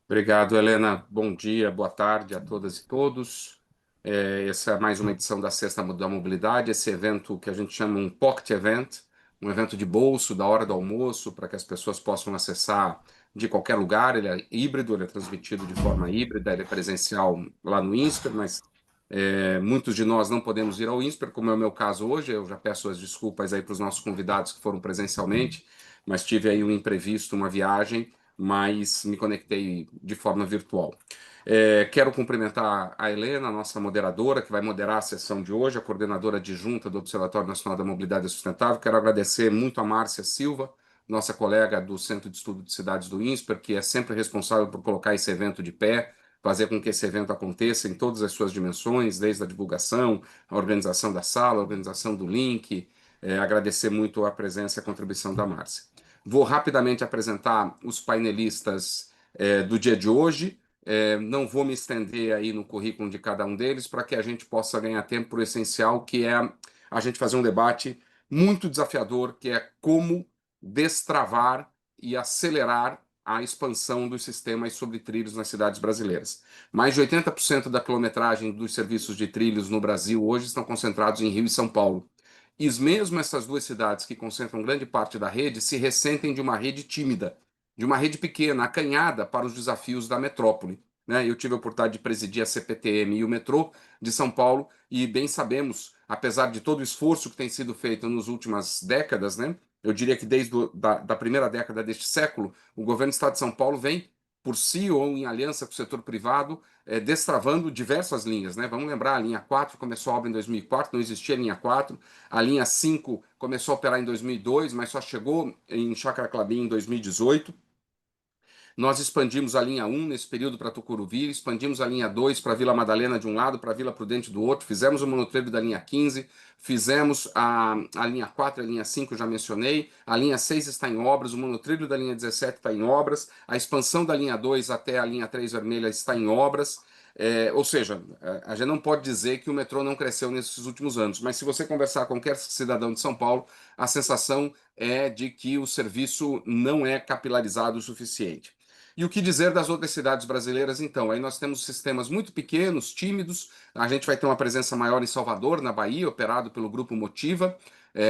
Obrigado, Helena. Bom dia, boa tarde a todas e todos. Essa é mais uma edição da Sexta da Mobilidade, esse evento que a gente chama um Pocket Event, um evento de bolso, da hora do almoço, para que as pessoas possam acessar de qualquer lugar. Ele é híbrido, ele é transmitido de forma híbrida, ele é presencial lá no INSPER, mas muitos de nós não podemos ir ao INSPER, como é o meu caso hoje. Eu já peço as desculpas aí para os nossos convidados que foram presencialmente, mas tive aí um imprevisto, uma viagem, mas me conectei de forma virtual. Quero cumprimentar a Helena, nossa moderadora, que vai moderar a sessão de hoje, a coordenadora adjunta do Observatório Nacional da Mobilidade Sustentável. Quero agradecer muito a Márcia Silva, nossa colega do Centro de Estudo de Cidades do INSPER, que é sempre responsável por colocar esse evento de pé, fazer com que esse evento aconteça em todas as suas dimensões, desde a divulgação, a organização da sala, a organização do link. Agradecer muito a presença e a contribuição da Márcia. Vou rapidamente apresentar os painelistas do dia de hoje. Não vou me estender aí no currículo de cada um deles para que a gente possa ganhar tempo para o essencial, que é a gente fazer um debate muito desafiador, que é como destravar e acelerar a expansão dos sistemas sobre trilhos nas cidades brasileiras. Mais de 80% da quilometragem dos serviços de trilhos no Brasil hoje estão concentrados em Rio e São Paulo. E mesmo essas duas cidades que concentram grande parte da rede se ressentem de uma rede tímida, de uma rede pequena, acanhada para os desafios da metrópole. Né? Eu tive a oportunidade de presidir a CPTM e o metrô de São Paulo, e bem sabemos, apesar de todo o esforço que tem sido feito nas últimas décadas, né? Eu diria que desde da primeira década deste século, o governo do Estado de São Paulo vem, por si ou em aliança com o setor privado, destravando diversas linhas. Né? Vamos lembrar, a linha 4 começou a obra em 2004, não existia a linha 4. A linha 5 começou a operar em 2002, mas só chegou em Chácara Clabim em 2018. Nós expandimos a linha 1 nesse período para Tucuruvi, expandimos a linha 2 para Vila Madalena de um lado, para Vila Prudente do outro, fizemos o monotrilho da linha 15, fizemos a linha 4 e a linha 5, eu já mencionei, a linha 6 está em obras, o monotrilho da linha 17 está em obras, a expansão da linha 2 até a linha 3 vermelha está em obras. Ou seja, a gente não pode dizer que o metrô não cresceu nesses últimos anos, mas se você conversar com qualquer cidadão de São Paulo, a sensação é de que o serviço não é capilarizado o suficiente. E o que dizer das outras cidades brasileiras, então? Aí nós temos sistemas muito pequenos, tímidos. A gente vai ter uma presença maior em Salvador, na Bahia, operado pelo Grupo Motiva,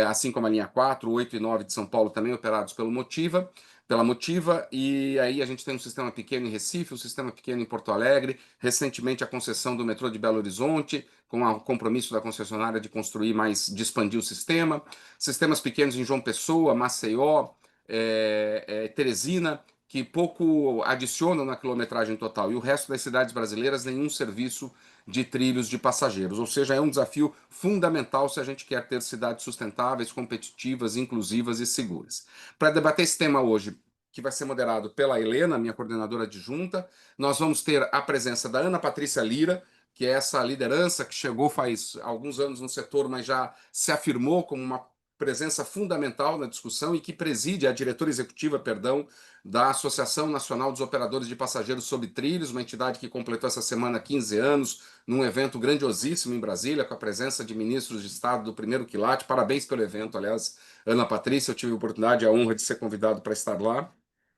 assim como a linha 4, 8 e 9 de São Paulo, também operados pelo Motiva, pela Motiva. E aí a gente tem um sistema pequeno em Recife, um sistema pequeno em Porto Alegre. Recentemente, a concessão do metrô de Belo Horizonte, com o compromisso da concessionária de construir mais, de expandir o sistema. Sistemas pequenos em João Pessoa, Maceió, Teresina, que pouco adicionam na quilometragem total, e o resto das cidades brasileiras nenhum serviço de trilhos de passageiros. Ou seja, é um desafio fundamental se a gente quer ter cidades sustentáveis, competitivas, inclusivas e seguras. Para debater esse tema hoje, que vai ser moderado pela Helena, minha coordenadora adjunta, nós vamos ter a presença da Ana Patrícia Lira, que é essa liderança que chegou faz alguns anos no setor, mas já se afirmou como uma presença fundamental na discussão e que preside a diretora executiva, perdão, da Associação Nacional dos Operadores de Passageiros sobre Trilhos, uma entidade que completou essa semana 15 anos, num evento grandiosíssimo em Brasília, com a presença de ministros de Estado do primeiro quilate. Parabéns pelo evento, aliás, Ana Patrícia, eu tive a oportunidade e a honra de ser convidado para estar lá.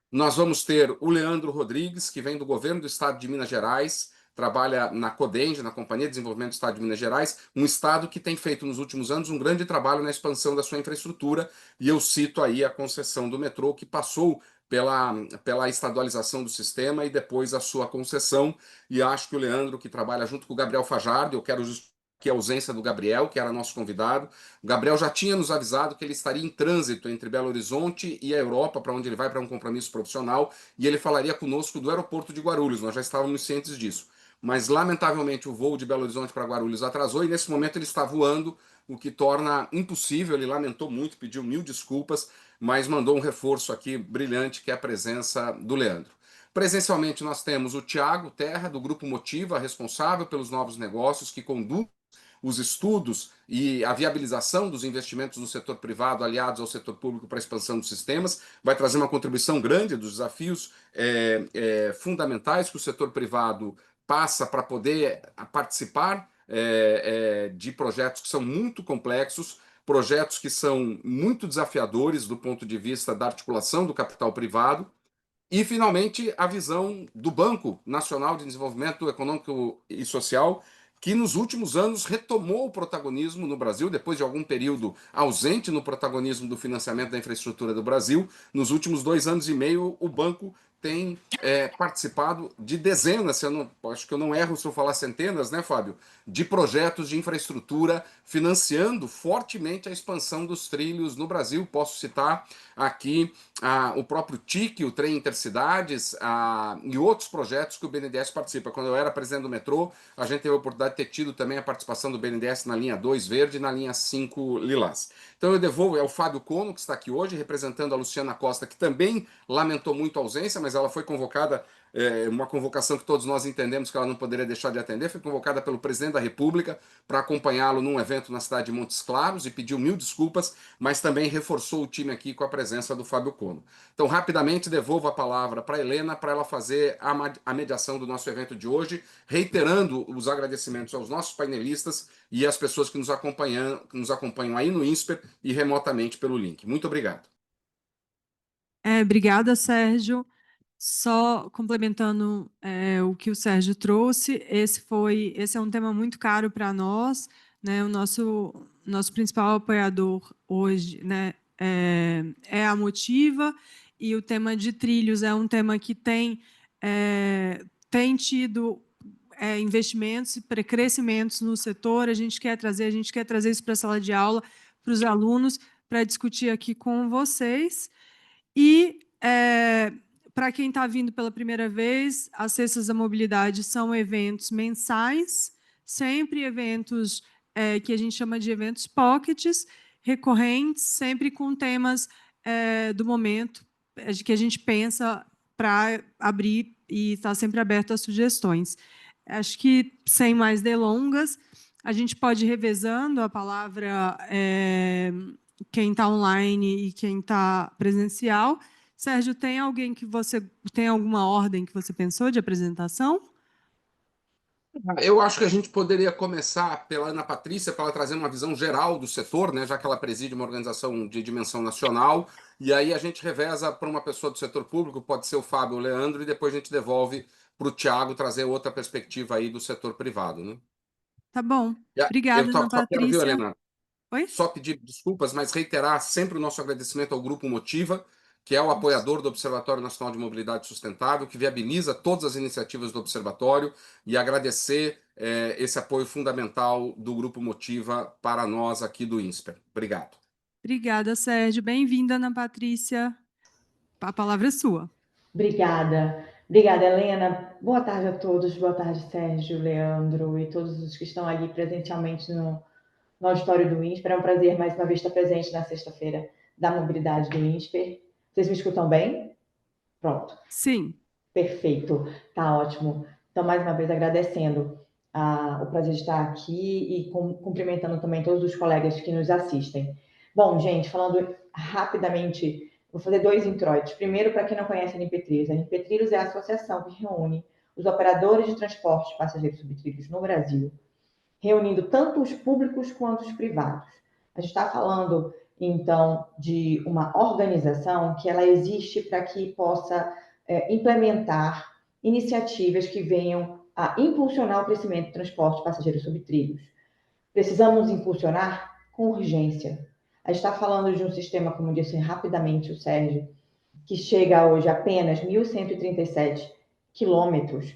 Nós vamos ter o Leandro Rodrigues, que vem do governo do Estado de Minas Gerais, trabalha na CODENGE, na Companhia de Desenvolvimento do Estado de Minas Gerais, um estado que tem feito nos últimos anos um grande trabalho na expansão da sua infraestrutura, e eu cito aí a concessão do metrô, que passou pela estadualização do sistema e depois a sua concessão, e acho que o Leandro, que trabalha junto com o Gabriel Fajardo, eu quero que a ausência do Gabriel, que era nosso convidado. O Gabriel já tinha nos avisado que ele estaria em trânsito entre Belo Horizonte e a Europa, para onde ele vai para um compromisso profissional, e ele falaria conosco do aeroporto de Guarulhos. Nós já estávamos cientes disso. Mas, lamentavelmente, o voo de Belo Horizonte para Guarulhos atrasou e, nesse momento, ele está voando, o que torna impossível. Ele lamentou muito, pediu mil desculpas, mas mandou um reforço aqui brilhante, que é a presença do Leandro. Presencialmente, nós temos o Tiago Terra, do Grupo Motiva, responsável pelos novos negócios, que conduz os estudos e a viabilização dos investimentos no setor privado aliados ao setor público para a expansão dos sistemas, vai trazer uma contribuição grande dos desafios fundamentais que o setor privado passa para poder participar de projetos que são muito complexos, projetos que são muito desafiadores do ponto de vista da articulação do capital privado, E, finalmente, a visão do Banco Nacional de Desenvolvimento Econômico e Social, que nos últimos anos retomou o protagonismo no Brasil, depois de algum período ausente no protagonismo do financiamento da infraestrutura do Brasil. Nos últimos 2 anos e meio, o banco tem participado de dezenas, se eu não, acho que eu não erro se eu falar centenas, né, Fábio? De projetos de infraestrutura, financiando fortemente a expansão dos trilhos no Brasil. Posso citar aqui o próprio TIC, o Trem Intercidades, e outros projetos que o BNDES participa. Quando eu era presidente do metrô, a gente teve a oportunidade de ter tido também a participação do BNDES na linha 2 verde e na linha 5 lilás. Então eu devolvo ao Fábio Cono, que está aqui hoje, representando a Luciana Costa, que também lamentou muito a ausência, mas ela foi convocada, uma convocação que todos nós entendemos que ela não poderia deixar de atender, foi convocada pelo presidente da República para acompanhá-lo num evento na cidade de Montes Claros e pediu mil desculpas, mas também reforçou o time aqui com a presença do Fábio Cono. Então, rapidamente, devolvo a palavra para a Helena para ela fazer a mediação do nosso evento de hoje, reiterando os agradecimentos aos nossos painelistas e às pessoas que nos acompanham aí no INSPER e remotamente pelo link. Muito obrigado. Obrigada, Sérgio. Só complementando o que o Sérgio trouxe, esse é um tema muito caro para nós, né? O nosso principal apoiador hoje, né, é a Motiva, e o tema de trilhos é um tema que tem tido investimentos e crescimentos no setor. A gente quer trazer isso para a sala de aula, para os alunos, para discutir aqui com vocês. E, para quem está vindo pela primeira vez, as Sextas da Mobilidade são eventos mensais, sempre eventos que a gente chama de eventos pockets, recorrentes, sempre com temas do momento, que a gente pensa para abrir e está sempre aberto a sugestões. Acho que, sem mais delongas, a gente pode ir revezando a palavra, quem está online e quem está presencial. Sérgio, tem alguma ordem que você pensou de apresentação? Eu acho que a gente poderia começar pela Ana Patrícia, para ela trazer uma visão geral do setor, né, já que ela preside uma organização de dimensão nacional, e aí a gente reveza para uma pessoa do setor público, pode ser o Fábio ou o Leandro, e depois a gente devolve para o Tiago trazer outra perspectiva aí do setor privado, né? Tá bom. Eu Obrigada, Ana só quero, viu, Patrícia. Helena, Oi? só pedir desculpas, mas reiterar sempre o nosso agradecimento ao Grupo Motiva, que é o apoiador do Observatório Nacional de Mobilidade Sustentável, que viabiliza todas as iniciativas do Observatório, e agradecer esse apoio fundamental do Grupo Motiva para nós aqui do INSPER. Obrigado. Obrigada, Sérgio. Bem-vinda, Ana Patrícia. A palavra é sua. Obrigada. Obrigada, Helena. Boa tarde a todos. Boa tarde, Sérgio, Leandro e todos os que estão ali presencialmente no auditório do INSPER. É um prazer, mais uma vez, estar presente na sexta-feira da mobilidade do INSPER. Vocês me escutam bem? Pronto. Sim. Perfeito. Tá ótimo. Então, mais uma vez, agradecendo o prazer de estar aqui e cumprimentando também todos os colegas que nos assistem. Bom, gente, falando rapidamente, vou fazer 2 introitos. Primeiro, para quem não conhece a NP-Trilhos. A NP-Trilhos é a associação que reúne os operadores de transporte de passageiros subtrilhos no Brasil, reunindo tanto os públicos quanto os privados. A gente está falando, então, de uma organização que ela existe para que possa implementar iniciativas que venham a impulsionar o crescimento do transporte de passageiros sobre trilhos. Precisamos impulsionar com urgência. A gente está falando de um sistema, como disse rapidamente o Sérgio, que chega hoje a apenas 1.137 quilômetros,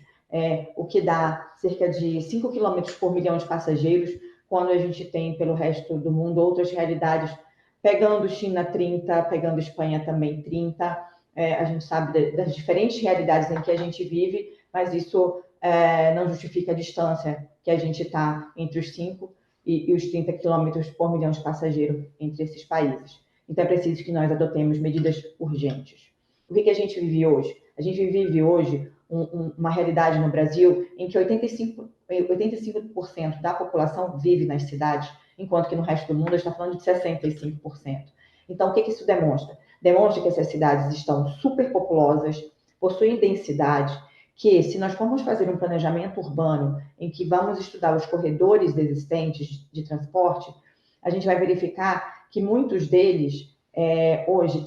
o que dá cerca de 5 quilômetros por milhão de passageiros, quando a gente tem pelo resto do mundo outras realidades, pegando China 30, pegando Espanha também 30. A gente sabe das diferentes realidades em que a gente vive, mas isso não justifica a distância que a gente está entre os 5 e os 30 quilômetros por milhão de passageiros entre esses países. Então, é preciso que nós adotemos medidas urgentes. O que a gente vive hoje? A gente vive hoje uma realidade no Brasil em que 85% da população vive nas cidades, enquanto que no resto do mundo a gente está falando de 65%. Então, o que isso demonstra? Demonstra que essas cidades estão superpopulosas, possuem densidade, que se nós formos fazer um planejamento urbano em que vamos estudar os corredores existentes de transporte, a gente vai verificar que muitos deles hoje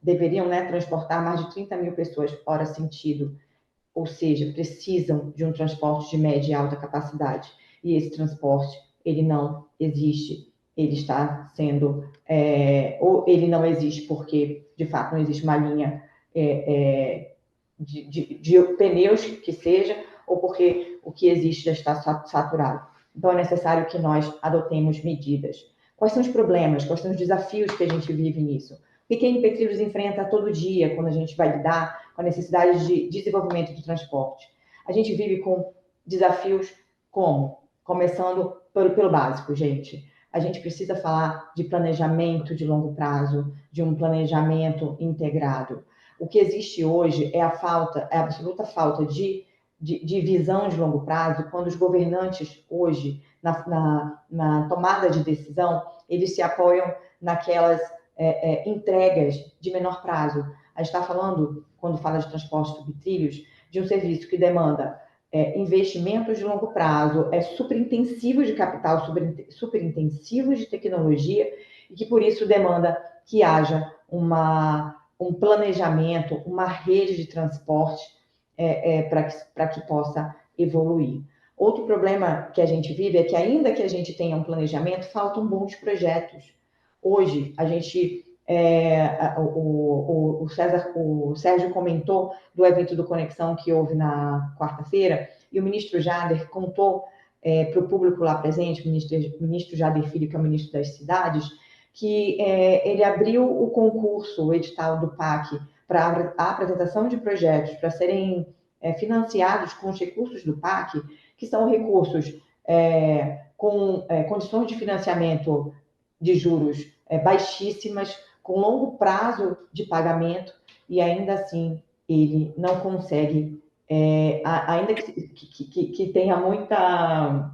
deveriam, né, transportar mais de 30 mil pessoas hora sentido, ou seja, precisam de um transporte de média e alta capacidade. E esse transporte, ele não existe. Ele está sendo... ou ele não existe porque, de fato, não existe uma linha de pneus que seja, ou porque o que existe já está saturado. Então, é necessário que nós adotemos medidas. Quais são os problemas? Quais são os desafios que a gente vive nisso? O que a Impetríveis enfrenta todo dia quando a gente vai lidar com a necessidade de desenvolvimento de transporte? A gente vive com desafios como? Começando pelo básico, gente. A gente precisa falar de planejamento de longo prazo, de um planejamento integrado. O que existe hoje é a absoluta falta de visão de longo prazo, quando os governantes hoje, na tomada de decisão, eles se apoiam naquelas entregas de menor prazo. A gente está falando, quando fala de transporte subtrilhos, de um serviço que demanda investimentos de longo prazo, superintensivo de capital, superintensivo de tecnologia, e que por isso demanda que haja um planejamento, uma rede de transporte para que possa evoluir. Outro problema que a gente vive é que, ainda que a gente tenha um planejamento, faltam bons projetos. Hoje, a gente... o Sérgio comentou do evento do Conexão que houve na quarta-feira, e o ministro Jader contou para o público lá presente, o ministro Jader Filho, que é o ministro das Cidades, que ele abriu o concurso, o edital do PAC, para a apresentação de projetos para serem financiados com os recursos do PAC, que são recursos com condições de financiamento de juros baixíssimas, com longo prazo de pagamento, e ainda assim ele não consegue, ainda que tenha muita...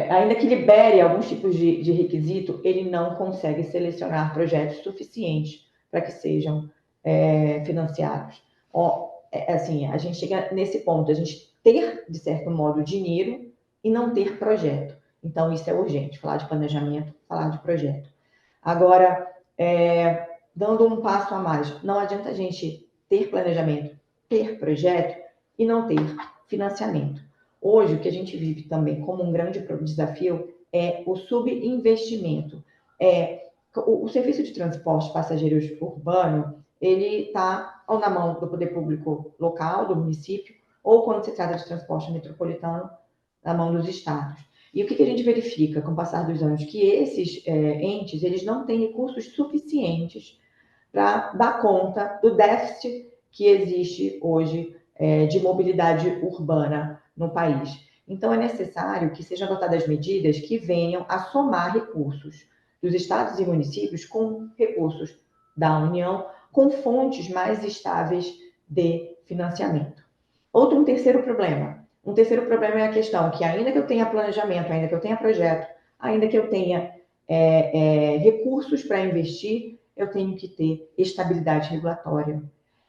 ainda que libere alguns tipos de requisito, ele não consegue selecionar projetos suficientes para que sejam financiados. Assim, a gente chega nesse ponto, a gente ter, de certo modo, dinheiro e não ter projeto. Então, isso é urgente, falar de planejamento, falar de projeto. Agora, dando um passo a mais, não adianta a gente ter planejamento, ter projeto e não ter financiamento. Hoje, o que a gente vive também como um grande desafio é o subinvestimento. O serviço de transporte passageiros urbano, ele está ou na mão do poder público local, do município, ou, quando se trata de transporte metropolitano, na mão dos estados. E o que a gente verifica com o passar dos anos? Que esses entes, eles não têm recursos suficientes para dar conta do déficit que existe hoje de mobilidade urbana no país. Então, é necessário que sejam adotadas medidas que venham a somar recursos dos estados e municípios com recursos da União, com fontes mais estáveis de financiamento. Um terceiro problema é a questão que, ainda que eu tenha planejamento, ainda que eu tenha projeto, ainda que eu tenha recursos para investir, eu tenho que ter estabilidade regulatória.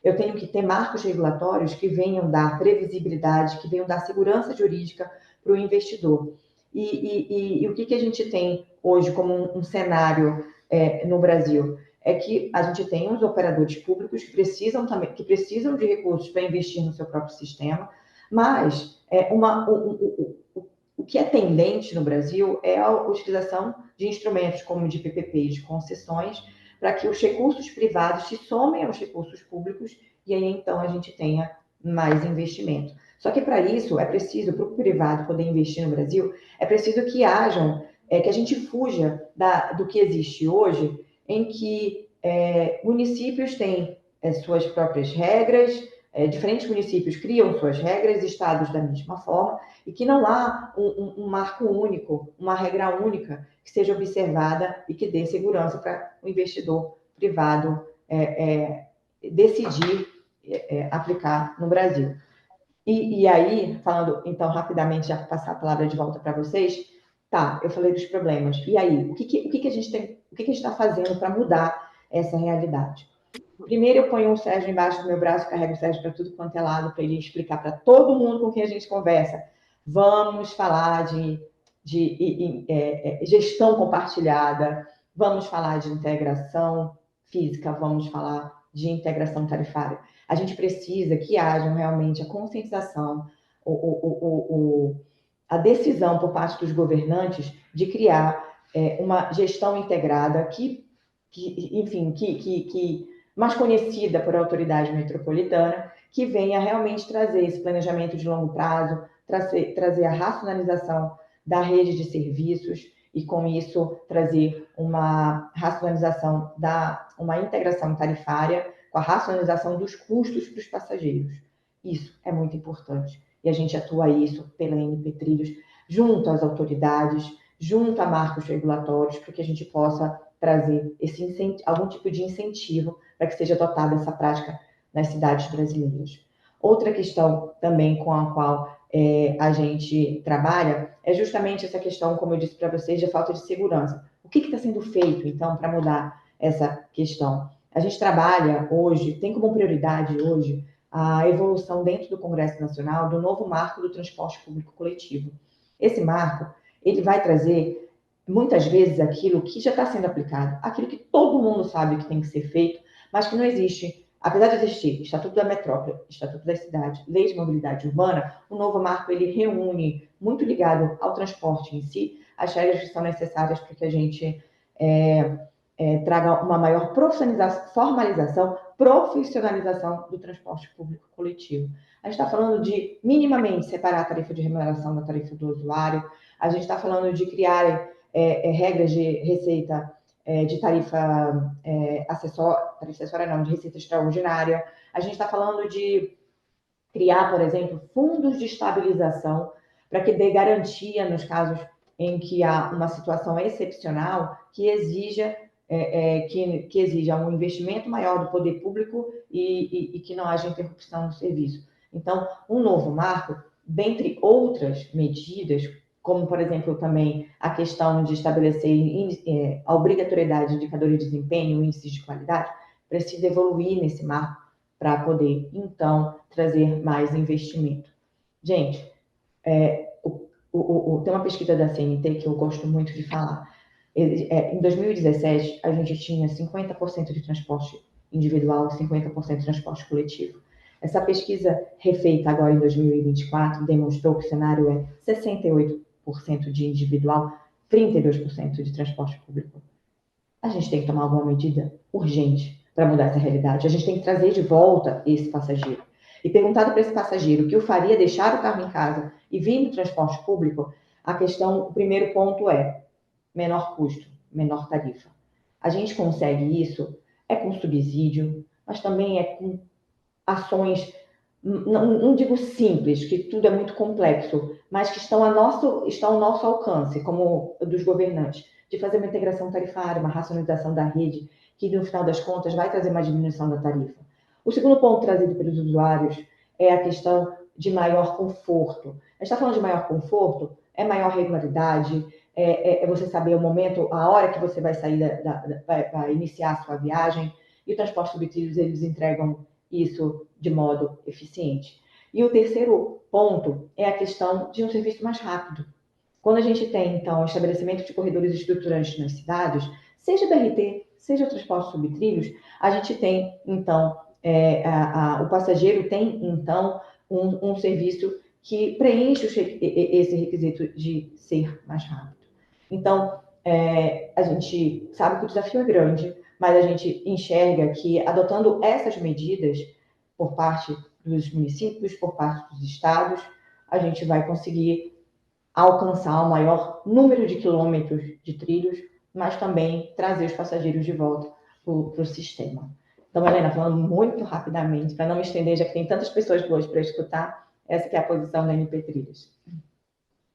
Eu tenho que ter marcos regulatórios que venham dar previsibilidade, que venham dar segurança jurídica para o investidor. E o que a gente tem hoje como um cenário no Brasil? É que a gente tem os operadores públicos que precisam de recursos para investir no seu próprio sistema, mas o que é tendente no Brasil é a utilização de instrumentos como de PPP, de concessões, para que os recursos privados se somem aos recursos públicos, e aí então a gente tenha mais investimento. Só que para isso é preciso, para o privado poder investir no Brasil, é preciso que que a gente fuja do que existe hoje, em que municípios têm suas próprias regras, diferentes municípios criam suas regras, estados da mesma forma, e que não há um marco único, uma regra única que seja observada e que dê segurança para o investidor privado decidir aplicar no Brasil. E aí, falando então rapidamente, já passar a palavra de volta para vocês, eu falei dos problemas. E aí, o que a gente está fazendo para mudar essa realidade? Primeiro, eu ponho o Sérgio embaixo do meu braço, carrego o Sérgio para tudo quanto é lado, para ele explicar para todo mundo com quem a gente conversa. Vamos falar de gestão compartilhada, vamos falar de integração física, vamos falar de integração tarifária. A gente precisa que haja realmente a conscientização, a decisão por parte dos governantes de criar uma gestão integrada mais conhecida por autoridade metropolitana, que venha realmente trazer esse planejamento de longo prazo, trazer a racionalização da rede de serviços e, com isso, trazer uma racionalização uma integração tarifária com a racionalização dos custos para os passageiros. Isso é muito importante. E a gente atua isso pela NP Trilhos, junto às autoridades, junto a marcos regulatórios, para que a gente possa trazer algum tipo de incentivo para que seja adotada essa prática nas cidades brasileiras. Outra questão também com a qual a gente trabalha é justamente essa questão, como eu disse para vocês, da falta de segurança. O que está sendo feito, então, para mudar essa questão? A gente trabalha hoje, tem como prioridade hoje, a evolução dentro do Congresso Nacional do novo marco do transporte público coletivo. Esse marco, ele vai trazer, muitas vezes, aquilo que já está sendo aplicado, aquilo que todo mundo sabe que tem que ser feito, mas que não existe. Apesar de existir Estatuto da Metrópole, Estatuto da Cidade, Lei de Mobilidade Urbana, o novo marco ele reúne, muito ligado ao transporte em si, as regras que são necessárias para que a gente traga uma maior profissionalização do transporte público coletivo. A gente está falando de, minimamente, separar a tarifa de remuneração da tarifa do usuário, a gente está falando de criar regras de receita de tarifa acessória, não, de receita extraordinária. A gente está falando de criar, por exemplo, fundos de estabilização para que dê garantia nos casos em que há uma situação excepcional que exija um investimento maior do poder público e que não haja interrupção do serviço. Então, um novo marco, dentre outras medidas, como, por exemplo, também a questão de estabelecer a obrigatoriedade de indicadores de desempenho, índices de qualidade, precisa evoluir nesse marco para poder, então, trazer mais investimento. Gente, tem uma pesquisa da CNT que eu gosto muito de falar. Em 2017, a gente tinha 50% de transporte individual e 50% de transporte coletivo. Essa pesquisa refeita agora em 2024 demonstrou que o cenário é 68% de individual, 32% de transporte público. A gente tem que tomar alguma medida urgente para mudar essa realidade. A gente tem que trazer de volta esse passageiro. E perguntado para esse passageiro o que o faria deixar o carro em casa e vir no transporte público, o primeiro ponto é menor custo, menor tarifa. A gente consegue isso com subsídio, mas também com ações, não digo simples, que tudo é muito complexo, mas que estão ao nosso alcance, como dos governantes, de fazer uma integração tarifária, uma racionalização da rede, que no final das contas vai trazer uma diminuição da tarifa. O segundo ponto trazido pelos usuários é a questão de maior conforto. A gente está falando de maior conforto, é maior regularidade, você saber o momento, a hora que você vai sair, vai iniciar a sua viagem, e o transporte subtrilhos, eles entregam isso de modo eficiente. E o terceiro ponto é a questão de um serviço mais rápido. Quando a gente tem, então, o estabelecimento de corredores estruturantes nas cidades, seja BRT, seja transporte subtrilhos, a gente tem, então, o passageiro tem, então, um serviço que preenche esse requisito de ser mais rápido. Então, a gente sabe que o desafio é grande, mas a gente enxerga que, adotando essas medidas por parte dos municípios, por parte dos estados, a gente vai conseguir alcançar o maior número de quilômetros de trilhos, mas também trazer os passageiros de volta para o sistema. Então, Helena, falando muito rapidamente, para não me estender, já que tem tantas pessoas boas para escutar, essa que é a posição da NP Trilhos.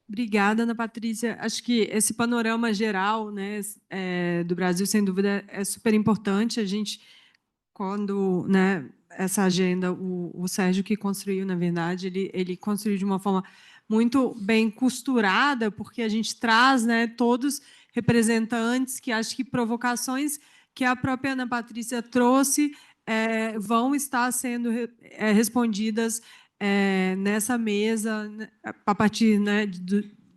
Obrigada, Ana Patrícia. Acho que esse panorama geral, né, do Brasil, sem dúvida, é super importante. A gente, quando, né, essa agenda, o Sérgio que construiu, na verdade, ele construiu de uma forma muito bem costurada, porque a gente traz, né, todos representantes que acho que provocações que a própria Ana Patrícia trouxe vão estar sendo respondidas nessa mesa, a partir, né,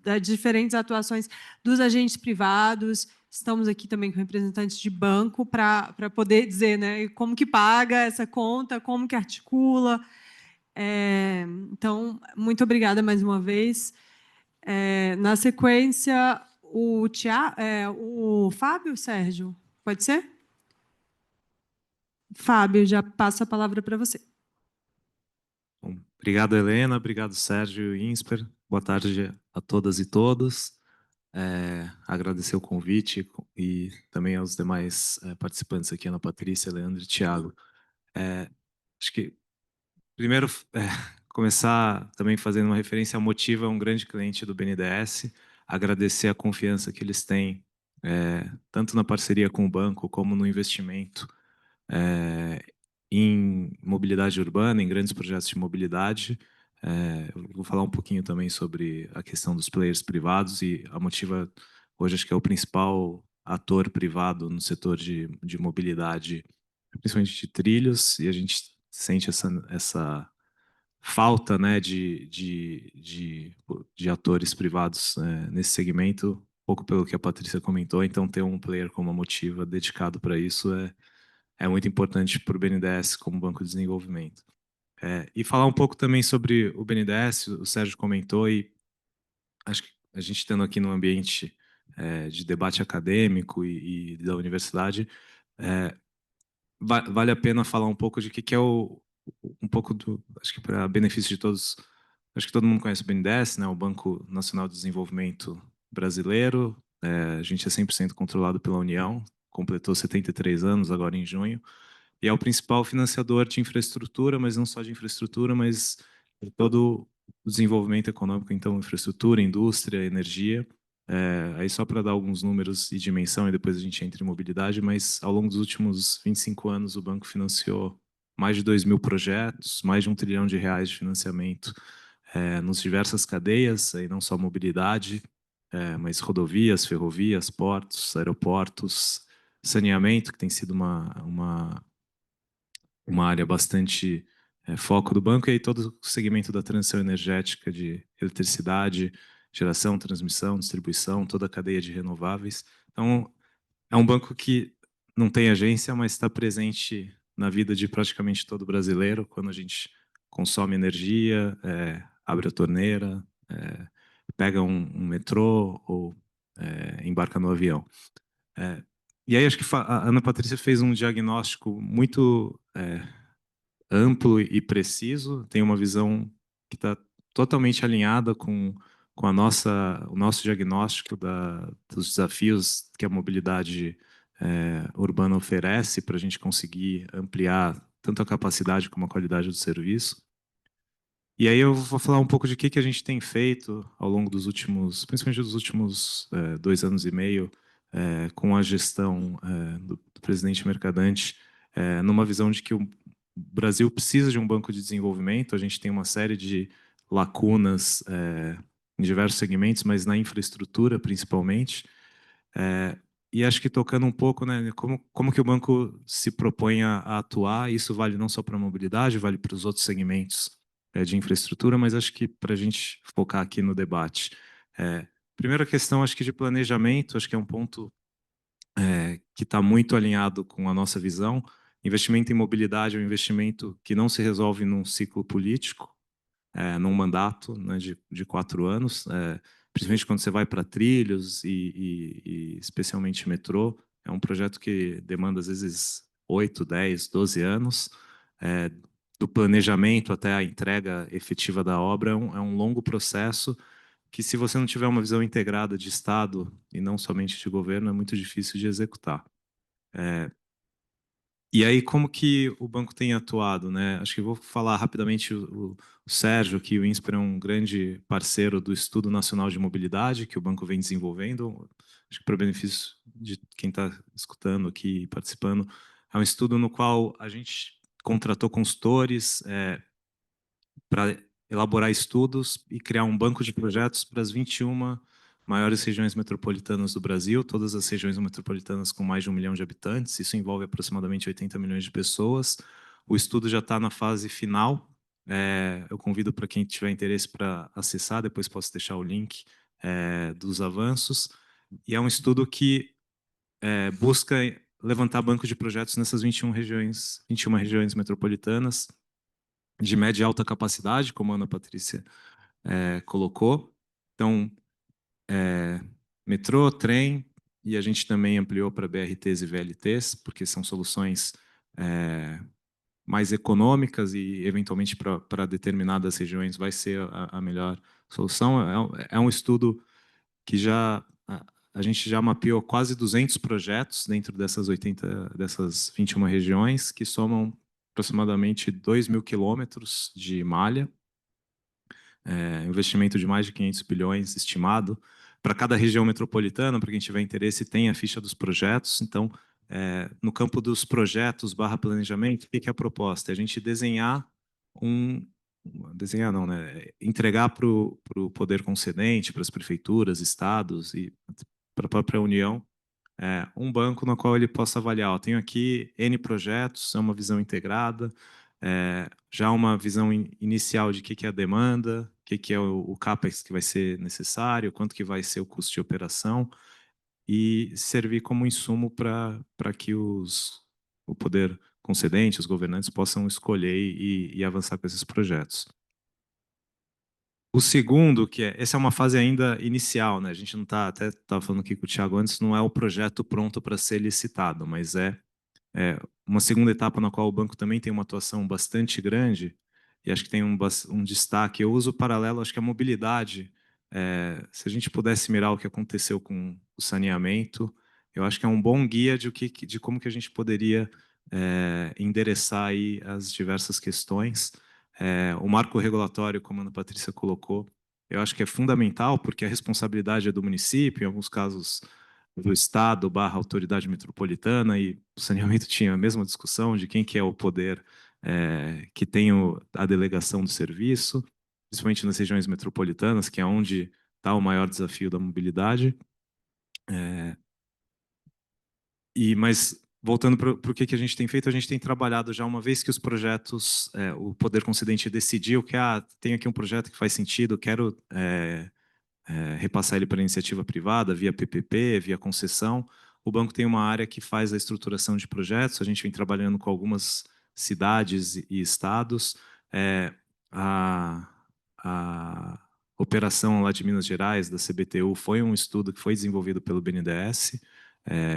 das diferentes atuações dos agentes privados, estamos aqui também com representantes de banco para poder dizer, né, como que paga essa conta, como que articula. Então, muito obrigada mais uma vez. Na sequência, o Fábio, Sérgio, pode ser? Fábio, já passo a palavra para você. Bom, obrigado, Helena. Obrigado, Sérgio e Insper. Boa tarde a todas e todos. Agradecer o convite e também aos demais participantes aqui, Ana Patrícia, Leandro e Thiago. Acho que, primeiro, começar também fazendo uma referência ao Motiva, um grande cliente do BNDES, agradecer a confiança que eles têm, tanto na parceria com o banco como no investimento em mobilidade urbana, em grandes projetos de mobilidade. Eu vou falar um pouquinho também sobre a questão dos players privados e a Motiva hoje acho que é o principal ator privado no setor de mobilidade, principalmente de trilhos, e a gente sente essa falta, né, de atores privados nesse segmento, um pouco pelo que a Patrícia comentou. Então ter um player como a Motiva dedicado para isso é muito importante para o BNDES como banco de desenvolvimento. E falar um pouco também sobre o BNDES, o Sérgio comentou, e acho que a gente estando aqui no ambiente de debate acadêmico e da universidade, vale a pena falar um pouco de que é um pouco do, acho que para benefício de todos, acho que todo mundo conhece o BNDES, né, o Banco Nacional de Desenvolvimento Brasileiro. A gente é 100% controlado pela União, completou 73 anos agora em junho, e é o principal financiador de infraestrutura, mas não só de infraestrutura, mas de todo o desenvolvimento econômico, então infraestrutura, indústria, energia. Aí só para dar alguns números e dimensão, e depois a gente entra em mobilidade, mas ao longo dos últimos 25 anos o banco financiou mais de 2.000 projetos, mais de R$ 1 trilhão de financiamento nas diversas cadeias, aí não só mobilidade, mas rodovias, ferrovias, portos, aeroportos, saneamento, que tem sido uma área bastante foco do banco, e aí todo o segmento da transição energética de eletricidade, geração, transmissão, distribuição, toda a cadeia de renováveis. Então, é um banco que não tem agência, mas está presente na vida de praticamente todo brasileiro. Quando a gente consome energia, abre a torneira, pega um metrô ou embarca no avião. E aí acho que a Ana Patrícia fez um diagnóstico muito amplo e preciso, tem uma visão que está totalmente alinhada com o nosso diagnóstico dos desafios que a mobilidade urbana oferece para a gente conseguir ampliar tanto a capacidade como a qualidade do serviço. E aí eu vou falar um pouco de que a gente tem feito ao longo dos últimos, principalmente dos últimos 2 anos e meio, com a gestão do presidente Mercadante, numa visão de que o Brasil precisa de um banco de desenvolvimento. A gente tem uma série de lacunas em diversos segmentos, mas na infraestrutura principalmente. E acho que tocando um pouco, né, como que o banco se propõe a atuar. Isso vale não só para a mobilidade, vale para os outros segmentos de infraestrutura, mas acho que para a gente focar aqui no debate. Primeira questão, acho que de planejamento, acho que é um ponto que está muito alinhado com a nossa visão. Investimento em mobilidade é um investimento que não se resolve num ciclo político, num mandato, né, de 4 anos, principalmente quando você vai para trilhos e especialmente metrô. É um projeto que demanda às vezes 8, 10, 12 anos, do planejamento até a entrega efetiva da obra. É um longo processo que, se você não tiver uma visão integrada de Estado e não somente de governo, é muito difícil de executar. E aí, como que o banco tem atuado, né? Acho que eu vou falar rapidamente o Sérgio, que o INSPER é um grande parceiro do Estudo Nacional de Mobilidade, que o banco vem desenvolvendo, acho que para o benefício de quem está escutando aqui e participando. É um estudo no qual a gente contratou consultores para elaborar estudos e criar um banco de projetos para as 21 maiores regiões metropolitanas do Brasil, todas as regiões metropolitanas com mais de 1 milhão de habitantes. Isso envolve aproximadamente 80 milhões de pessoas. O estudo já está na fase final. Eu convido para quem tiver interesse para acessar, depois posso deixar o link dos avanços. E é um estudo que busca levantar banco de projetos nessas 21 regiões metropolitanas de média e alta capacidade, como a Ana Patrícia colocou. Então, metrô, trem, e a gente também ampliou para BRTs e VLTs, porque são soluções mais econômicas e, eventualmente, para determinadas regiões vai ser a melhor solução. É um estudo que a gente já mapeou quase 200 projetos dentro dessas 21 regiões, que somam aproximadamente 2.000 quilômetros de malha, investimento de mais de 500 bilhões estimado. Para cada região metropolitana, para quem tiver interesse, tem a ficha dos projetos. Então, no campo dos projetos / planejamento, o que é a proposta? É a gente desenhar desenhar não, né? Entregar para o poder concedente, para as prefeituras, estados e para a própria União, um banco no qual ele possa avaliar. Eu tenho aqui N projetos, é uma visão integrada, já uma visão inicial de que é a demanda, que é o CAPEX que vai ser necessário, quanto que vai ser o custo de operação, e servir como insumo para que o poder concedente, os governantes possam escolher e avançar com esses projetos. O segundo, essa é uma fase ainda inicial, né? A gente não está, até estava falando aqui com o Thiago antes, não é o projeto pronto para ser licitado, mas é uma segunda etapa na qual o banco também tem uma atuação bastante grande, e acho que tem um destaque. Eu uso o paralelo, acho que a mobilidade, se a gente pudesse mirar o que aconteceu com o saneamento, eu acho que é um bom guia de como que a gente poderia endereçar aí as diversas questões. O marco regulatório, como a Ana Patrícia colocou, eu acho que é fundamental, porque a responsabilidade é do município, em alguns casos do Estado / autoridade metropolitana, e o saneamento tinha a mesma discussão de quem que é o poder que tem a delegação do serviço, principalmente nas regiões metropolitanas, que é onde está o maior desafio da mobilidade. Mas, voltando para o que a gente tem feito, a gente tem trabalhado já uma vez que os projetos, o poder concedente decidiu que tem aqui um projeto que faz sentido, quero repassar ele para a iniciativa privada, via PPP, via concessão. O banco tem uma área que faz a estruturação de projetos, a gente vem trabalhando com algumas cidades e estados. A operação lá de Minas Gerais, da CBTU, foi um estudo que foi desenvolvido pelo BNDES,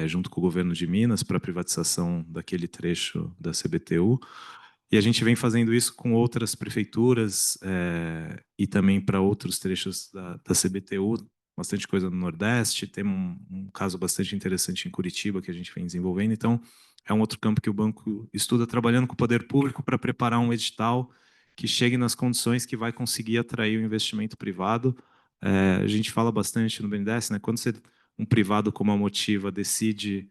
junto com o governo de Minas, para a privatização daquele trecho da CBTU. E a gente vem fazendo isso com outras prefeituras e também para outros trechos da CBTU, bastante coisa no Nordeste, tem um caso bastante interessante em Curitiba que a gente vem desenvolvendo. Então, é um outro campo que o banco estuda, trabalhando com o poder público para preparar um edital que chegue nas condições que vai conseguir atrair o investimento privado. A gente fala bastante no BNDES, né? Quando um privado como a Motiva decide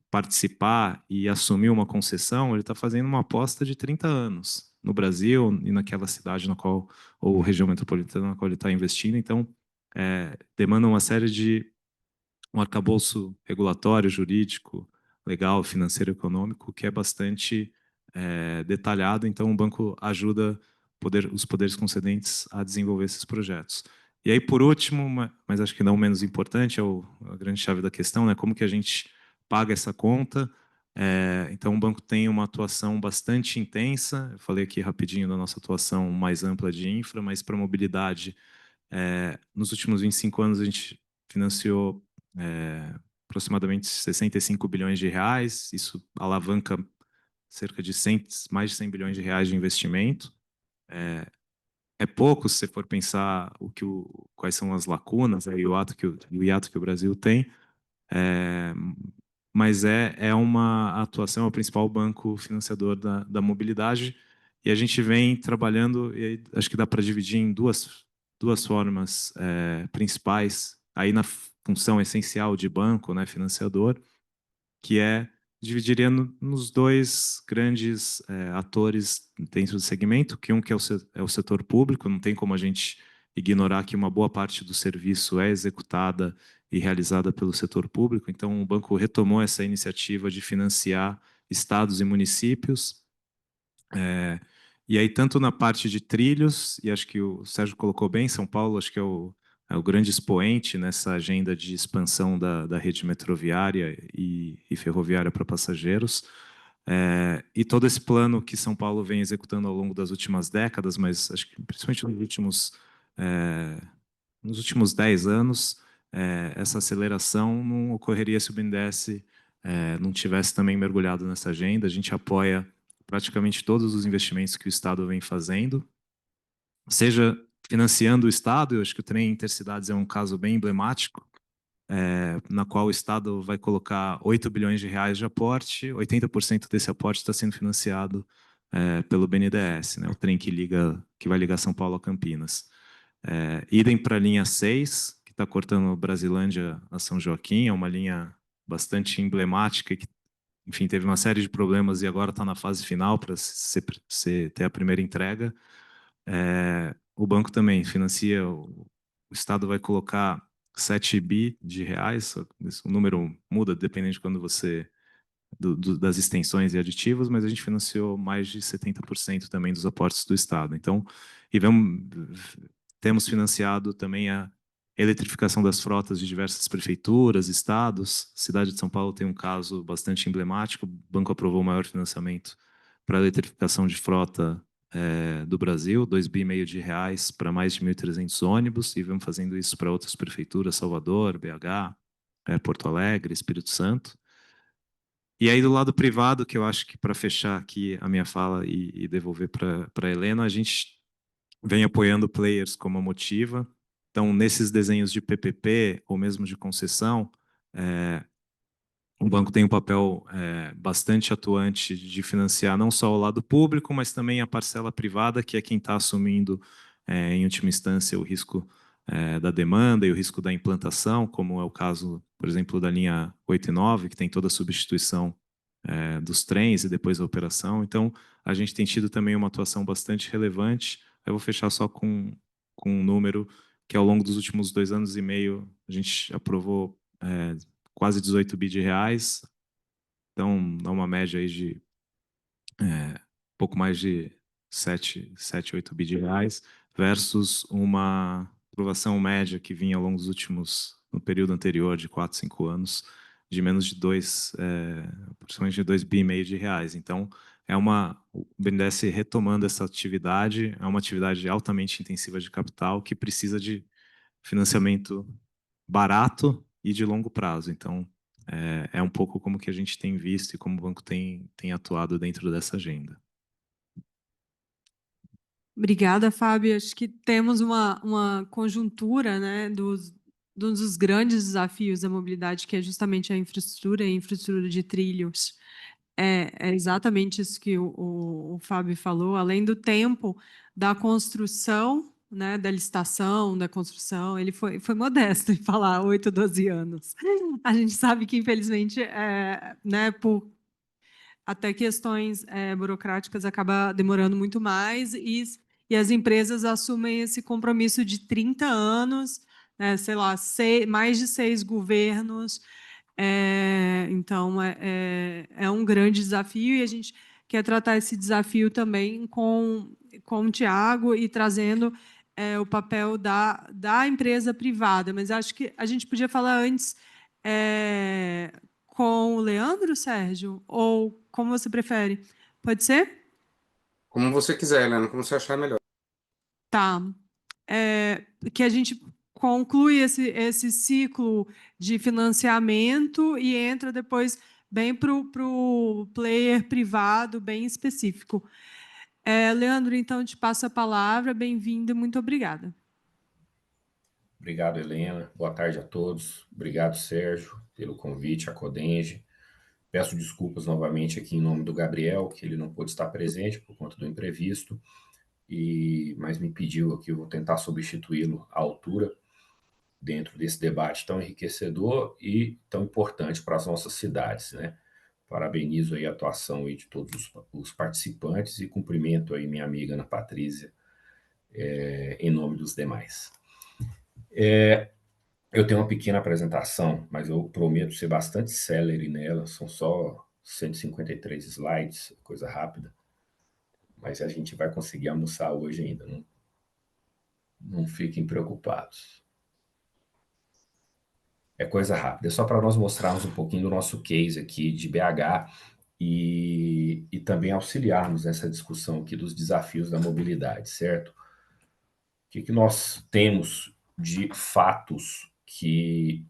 participar e assumir uma concessão, ele está fazendo uma aposta de 30 anos no Brasil e naquela cidade na qual, ou região metropolitana na qual ele está investindo. Então, demanda uma série de um arcabouço regulatório, jurídico, legal, financeiro, econômico, que é bastante detalhado. Então, o banco ajuda os poderes concedentes a desenvolver esses projetos. E aí, por último, mas acho que não menos importante, a grande chave da questão, né? Como que a gente paga essa conta? Então, o banco tem uma atuação bastante intensa. Eu falei aqui rapidinho da nossa atuação mais ampla de infra, mas para mobilidade, nos últimos 25 anos, a gente financiou aproximadamente 65 bilhões de reais. Isso alavanca cerca de mais de 100 bilhões de reais de investimento. É pouco se você for pensar quais são as lacunas e o hiato que o Brasil tem, mas é uma atuação, é o principal banco financiador da mobilidade, e a gente vem trabalhando, e acho que dá para dividir em duas formas principais, aí na função essencial de banco, né, financiador, que dividiria nos dois grandes atores dentro do segmento, que é o setor público. Não tem como a gente ignorar que uma boa parte do serviço é executada e realizada pelo setor público. Então, o banco retomou essa iniciativa de financiar estados e municípios. E aí, tanto na parte de trilhos, e acho que o Sérgio colocou bem, São Paulo, acho que é o o grande expoente nessa agenda de expansão da rede metroviária e ferroviária para passageiros. E todo esse plano que São Paulo vem executando ao longo das últimas décadas, mas acho que principalmente nos últimos 10 anos, essa aceleração não ocorreria se o BNDES não tivesse também mergulhado nessa agenda. A gente apoia praticamente todos os investimentos que o Estado vem fazendo, seja financiando o Estado. Eu acho que o trem Intercidades é um caso bem emblemático, na qual o Estado vai colocar 8 bilhões de reais de aporte, 80% desse aporte está sendo financiado pelo BNDES, né, o trem que vai ligar São Paulo a Campinas. Idem para a linha 6, que está cortando Brasilândia a São Joaquim, é uma linha bastante emblemática que, enfim, teve uma série de problemas e agora está na fase final para ter a primeira entrega. O banco também financia, o Estado vai colocar 7 bi de reais, o número muda dependendo de quando das extensões e aditivos, mas a gente financiou mais de 70% também dos aportes do Estado. Então, temos financiado também a eletrificação das frotas de diversas prefeituras, estados. A cidade de São Paulo tem um caso bastante emblemático, o banco aprovou o maior financiamento para a eletrificação de frota do Brasil, 2,5 bi de reais para mais de 1.300 ônibus, e vamos fazendo isso para outras prefeituras, Salvador, BH, Porto Alegre, Espírito Santo. E aí do lado privado, que eu acho que para fechar aqui a minha fala e devolver para a Helena, a gente vem apoiando players como a Motiva. Então, nesses desenhos de PPP ou mesmo de concessão, o banco tem um papel bastante atuante de financiar não só o lado público, mas também a parcela privada, que é quem está assumindo, em última instância, o risco da demanda e o risco da implantação, como é o caso, por exemplo, da linha 8 e 9, que tem toda a substituição dos trens e depois a operação. Então, a gente tem tido também uma atuação bastante relevante. Eu vou fechar só com um número que, ao longo dos últimos 2 anos e meio, a gente aprovou quase 18 bi de reais, então dá uma média aí de pouco mais de 7, 8 bi de reais, versus uma aprovação média que vinha ao longo dos no período anterior, de 4, 5 anos, de menos de 2, aproximadamente 2,5 bi de reais. Então, o BNDES retomando essa atividade, é uma atividade altamente intensiva de capital que precisa de financiamento barato e de longo prazo. Então, é um pouco como que a gente tem visto e como o banco tem atuado dentro dessa agenda. Obrigada, Fábio. Acho que temos uma conjuntura, né, de um dos grandes desafios da mobilidade, que é justamente a infraestrutura de trilhos. É exatamente isso que o Fábio falou, além do tempo da construção, né, da licitação, da construção, ele foi modesto em falar 8, 12 anos. A gente sabe que, infelizmente, né, por até questões burocráticas acaba demorando muito mais, e as empresas assumem esse compromisso de 30 anos, né, sei lá, mais de 6 governos. Então, é um grande desafio, e a gente quer tratar esse desafio também com o Tiago e trazendo o papel da empresa privada. Mas acho que a gente podia falar antes com o Leandro, Sérgio, ou como você prefere? Pode ser? Como você quiser, Helena, como você achar melhor. Tá. Que a gente conclui esse ciclo de financiamento e entra depois bem para o player privado, bem específico. Leandro, então, te passo a palavra. Bem-vindo e muito obrigada. Obrigado, Helena. Boa tarde a todos. Obrigado, Sérgio, pelo convite, a Codenge. Peço desculpas novamente aqui em nome do Gabriel, que ele não pôde estar presente por conta do imprevisto, mas me pediu aqui, eu vou tentar substituí-lo à altura dentro desse debate tão enriquecedor e tão importante para as nossas cidades, né? Parabenizo aí a atuação aí de todos os participantes e cumprimento aí minha amiga Ana Patrícia em nome dos demais. Eu tenho uma pequena apresentação, mas eu prometo ser bastante célere nela, são só 153 slides, coisa rápida, mas a gente vai conseguir almoçar hoje ainda, não fiquem preocupados. É coisa rápida. É só para nós mostrarmos um pouquinho do nosso case aqui de BH e também auxiliarmos nessa discussão aqui dos desafios da mobilidade, certo? O que nós temos de fatos que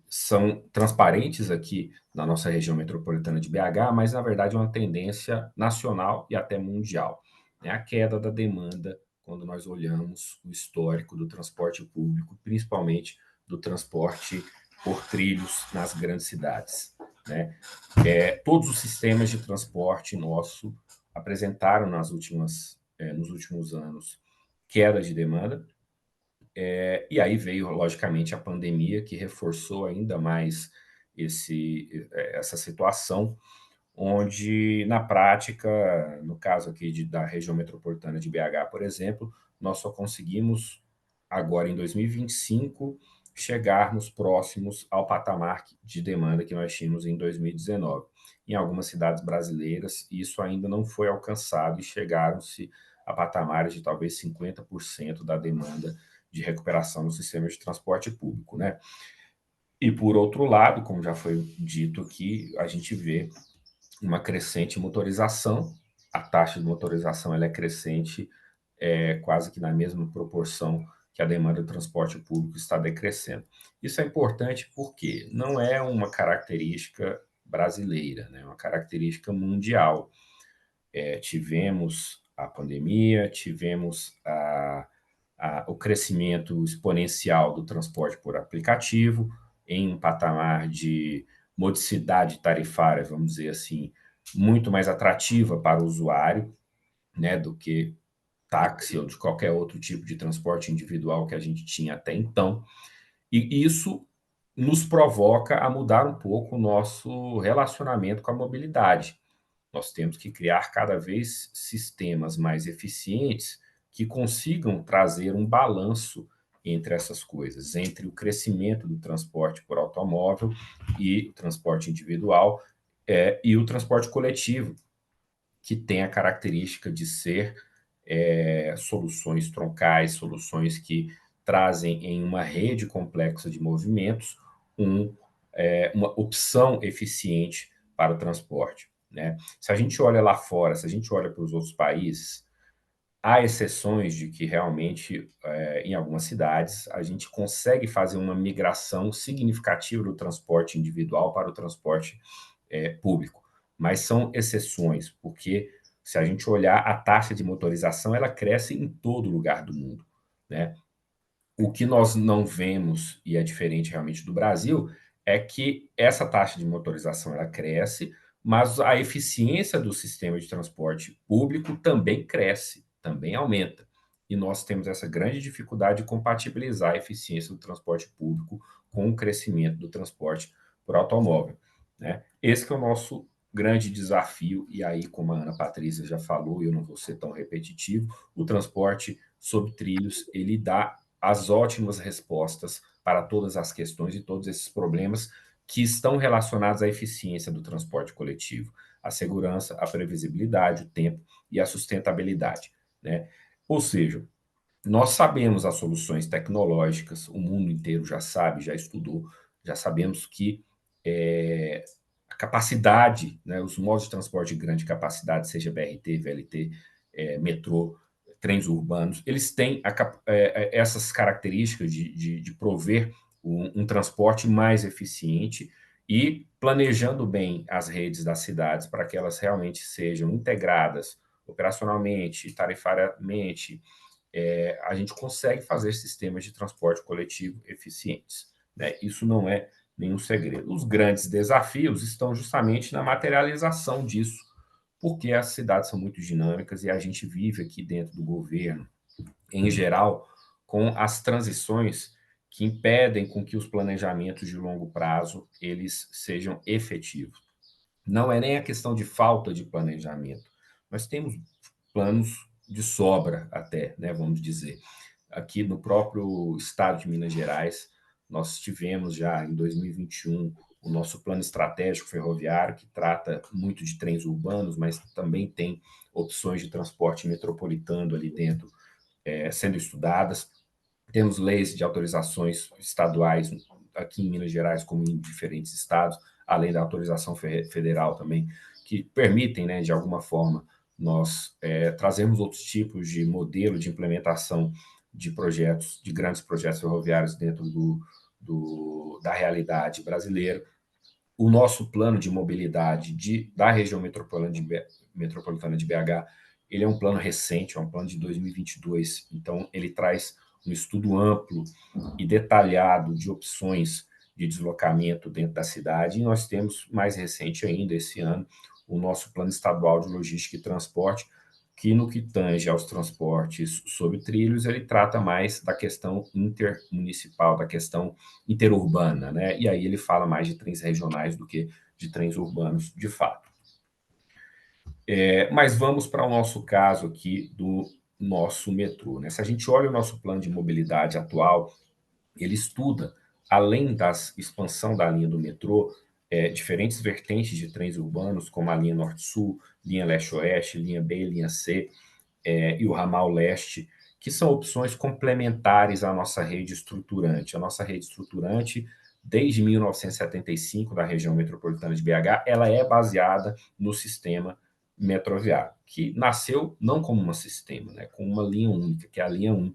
são transparentes aqui na nossa região metropolitana de BH, mas na verdade é uma tendência nacional e até mundial. É a queda da demanda quando nós olhamos o histórico do transporte público, principalmente do transporte por trilhos nas grandes cidades, né? Todos os sistemas de transporte nosso apresentaram nos últimos anos queda de demanda, e aí veio, logicamente, a pandemia, que reforçou ainda mais essa situação, onde, na prática, no caso aqui da região metropolitana de BH, por exemplo, nós só conseguimos, agora em 2025, chegarmos próximos ao patamar de demanda que nós tínhamos em 2019. Em algumas cidades brasileiras, isso ainda não foi alcançado e chegaram-se a patamares de talvez 50% da demanda de recuperação no sistema de transporte público, né? E, por outro lado, como já foi dito aqui, a gente vê uma crescente motorização, a taxa de motorização ela é crescente quase que na mesma proporção que a demanda do transporte público está decrescendo. Isso é importante porque não é uma característica brasileira, né? É uma característica mundial. Tivemos a pandemia, tivemos o crescimento exponencial do transporte por aplicativo, em um patamar de modicidade tarifária, vamos dizer assim, muito mais atrativa para o usuário, né, do que táxi ou de qualquer outro tipo de transporte individual que a gente tinha até então. E isso nos provoca a mudar um pouco o nosso relacionamento com a mobilidade. Nós temos que criar cada vez sistemas mais eficientes que consigam trazer um balanço entre essas coisas, entre o crescimento do transporte por automóvel e o transporte individual, e o transporte coletivo, que tem a característica de ser soluções troncais, soluções que trazem em uma rede complexa de movimentos uma opção eficiente para o transporte, né? Se a gente olha lá fora, se a gente olha para os outros países, há exceções de que realmente, em algumas cidades, a gente consegue fazer uma migração significativa do transporte individual para o transporte público, mas são exceções, porque se a gente olhar a taxa de motorização, ela cresce em todo lugar do mundo, né? O que nós não vemos, e é diferente realmente do Brasil, é que essa taxa de motorização ela cresce, mas a eficiência do sistema de transporte público também cresce, também aumenta. E nós temos essa grande dificuldade de compatibilizar a eficiência do transporte público com o crescimento do transporte por automóvel, né? Esse que é o nosso grande desafio, e aí, como a Ana Patrícia já falou, e eu não vou ser tão repetitivo, o transporte sobre trilhos, ele dá as ótimas respostas para todas as questões e todos esses problemas que estão relacionados à eficiência do transporte coletivo, a segurança, a previsibilidade, o tempo e a sustentabilidade, né? Ou seja, nós sabemos as soluções tecnológicas, o mundo inteiro já sabe, já estudou, já sabemos que a capacidade, né, os modos de transporte de grande capacidade, seja BRT, VLT, metrô, trens urbanos, eles têm essas características de prover um transporte mais eficiente e planejando bem as redes das cidades para que elas realmente sejam integradas operacionalmente, tarifariamente, a gente consegue fazer sistemas de transporte coletivo eficientes, né? Isso não é nenhum segredo. Os grandes desafios estão justamente na materialização disso, porque as cidades são muito dinâmicas e a gente vive aqui dentro do governo, em geral, com as transições que impedem com que os planejamentos de longo prazo eles sejam efetivos. Não é nem a questão de falta de planejamento. Nós temos planos de sobra até, né, vamos dizer. Aqui no próprio estado de Minas Gerais, nós tivemos já em 2021 o nosso plano estratégico ferroviário, que trata muito de trens urbanos, mas também tem opções de transporte metropolitano ali dentro sendo estudadas. Temos leis de autorizações estaduais aqui em Minas Gerais como em diferentes estados, além da autorização federal também, que permitem, né, de alguma forma, nós trazemos outros tipos de modelo de implementação de projetos, de grandes projetos ferroviários dentro da realidade brasileira. O nosso plano de mobilidade da região metropolitana de BH, ele é um plano recente, é um plano de 2022, então ele traz um estudo amplo e detalhado de opções de deslocamento dentro da cidade, e nós temos, mais recente ainda, esse ano, o nosso Plano Estadual de Logística e Transporte, que no que tange aos transportes sobre trilhos, ele trata mais da questão intermunicipal, da questão interurbana, né? E aí ele fala mais de trens regionais do que de trens urbanos, de fato. Mas vamos para o nosso caso aqui do nosso metrô, né? Se a gente olha o nosso plano de mobilidade atual, ele estuda, além da expansão da linha do metrô, diferentes vertentes de trens urbanos, como a linha Norte-Sul, linha Leste-Oeste, linha B, linha C, e o ramal Leste, que são opções complementares à nossa rede estruturante. A nossa rede estruturante, desde 1975, da região metropolitana de BH, ela é baseada no sistema metroviário, que nasceu não como um sistema, né, com uma linha única, que é a linha 1,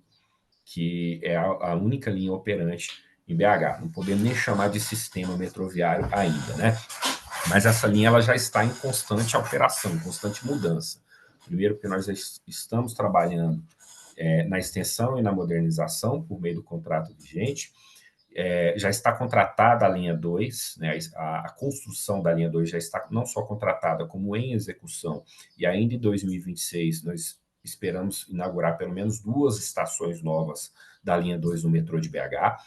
que é a única linha operante em BH. Não podemos nem chamar de sistema metroviário ainda, né? Mas essa linha ela já está em constante alteração, em constante mudança. Primeiro, porque nós estamos trabalhando na extensão e na modernização por meio do contrato vigente. Já está contratada a linha 2, né? A construção da linha 2 já está não só contratada, como em execução, e ainda em 2026 nós esperamos inaugurar pelo menos 2 estações novas da linha 2 no metrô de BH,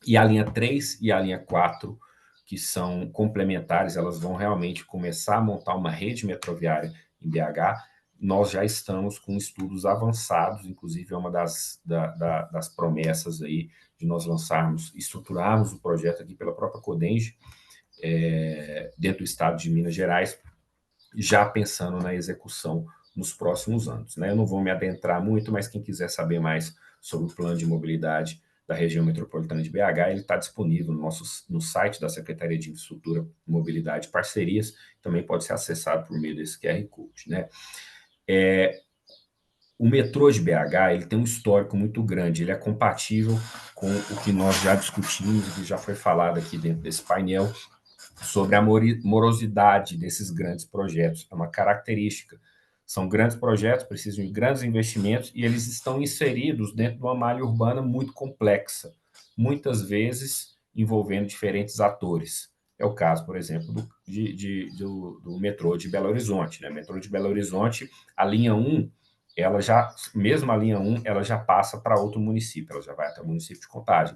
e a linha 3 e a linha 4, que são complementares, elas vão realmente começar a montar uma rede metroviária em BH. Nós já estamos com estudos avançados, inclusive é uma das promessas aí de nós estruturarmos o projeto aqui pela própria Codenge, dentro do estado de Minas Gerais, já pensando na execução nos próximos anos, né? Eu não vou me adentrar muito, mas quem quiser saber mais sobre o plano de mobilidade da região metropolitana de BH, ele está disponível no site da Secretaria de Infraestrutura, Mobilidade e Parcerias, também pode ser acessado por meio desse QR Code, né? O metrô de BH ele tem um histórico muito grande, ele é compatível com o que nós já discutimos e que já foi falado aqui dentro desse painel sobre a morosidade desses grandes projetos. É uma característica. São grandes projetos, precisam de grandes investimentos e eles estão inseridos dentro de uma malha urbana muito complexa, muitas vezes envolvendo diferentes atores. É o caso, por exemplo, do metrô de Belo Horizonte, né? Metrô de Belo Horizonte, a linha 1, mesmo a linha 1, ela já passa para outro município, ela já vai até o município de Contagem.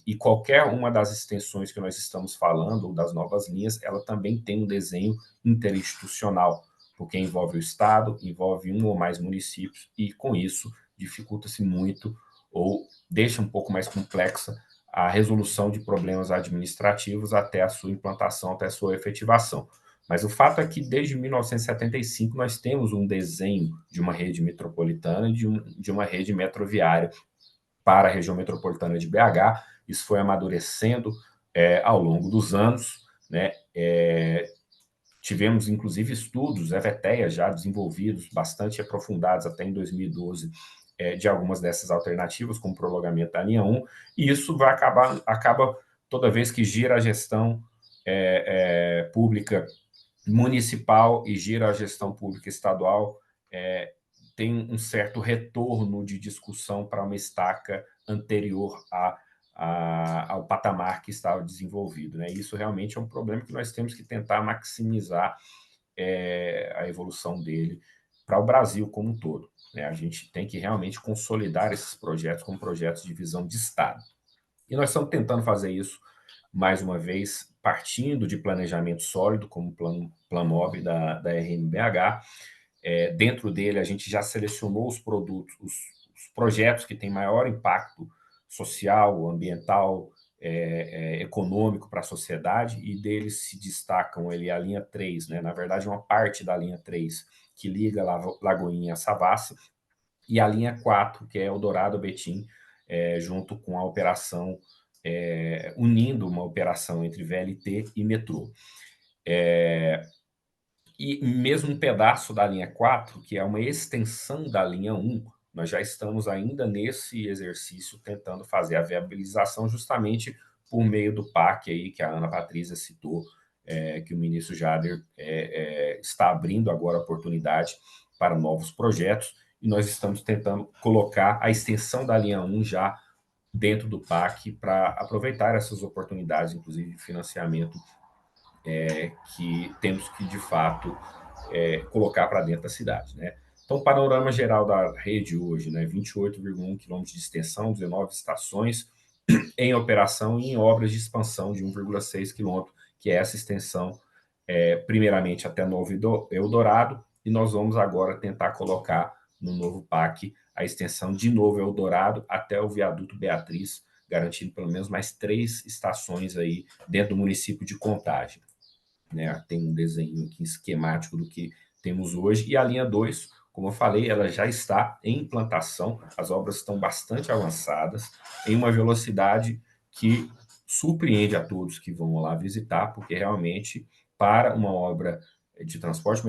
E qualquer uma das extensões que nós estamos falando, ou das novas linhas, ela também tem um desenho interinstitucional, porque envolve o Estado, envolve um ou mais municípios, e com isso dificulta-se muito, ou deixa um pouco mais complexa a resolução de problemas administrativos até a sua implantação, até a sua efetivação. Mas o fato é que, desde 1975, nós temos um desenho de uma rede metropolitana, de uma rede metroviária para a região metropolitana de BH. Isso foi amadurecendo ao longo dos anos, né? Tivemos, inclusive, estudos, EVTEA já desenvolvidos, bastante aprofundados até em 2012, de algumas dessas alternativas, como prolongamento da linha 1, e isso acaba toda vez que gira a gestão pública municipal e gira a gestão pública estadual, tem um certo retorno de discussão para uma estaca anterior ao patamar que estava desenvolvido, né? Isso realmente é um problema que nós temos que tentar maximizar a evolução dele para o Brasil como um todo, né? A gente tem que realmente consolidar esses projetos como projetos de visão de Estado. E nós estamos tentando fazer isso, mais uma vez, partindo de planejamento sólido, como o Planmob da RMBH. Dentro dele, a gente já selecionou os produtos, os projetos que têm maior impacto social, ambiental, econômico para a sociedade, e deles se destacam a linha 3, né? Na verdade, uma parte da linha 3, que liga Lagoinha a Savassi, e a linha 4, que é Eldorado Betim, junto com a operação unindo uma operação entre VLT e metrô. E mesmo um pedaço da linha 4, que é uma extensão da linha 1, nós já estamos ainda nesse exercício tentando fazer a viabilização justamente por meio do PAC aí, que a Ana Patrícia citou, que o ministro Jader está abrindo agora a oportunidade para novos projetos, e nós estamos tentando colocar a extensão da linha 1 já dentro do PAC para aproveitar essas oportunidades, inclusive de financiamento, que temos que, de fato, colocar para dentro da cidade, né? Então, o panorama geral da rede hoje, né, 28,1 quilômetros de extensão, 19 estações em operação e em obras de expansão de 1,6 quilômetro, que é essa extensão, primeiramente até Novo Eldorado, e nós vamos agora tentar colocar no novo PAC a extensão de Novo Eldorado até o viaduto Beatriz, garantindo pelo menos mais 3 estações aí dentro do município de Contagem. Né? Tem um desenho aqui esquemático do que temos hoje, e a linha 2, como eu falei, ela já está em implantação, as obras estão bastante avançadas, em uma velocidade que surpreende a todos que vão lá visitar, porque realmente, para uma obra de transporte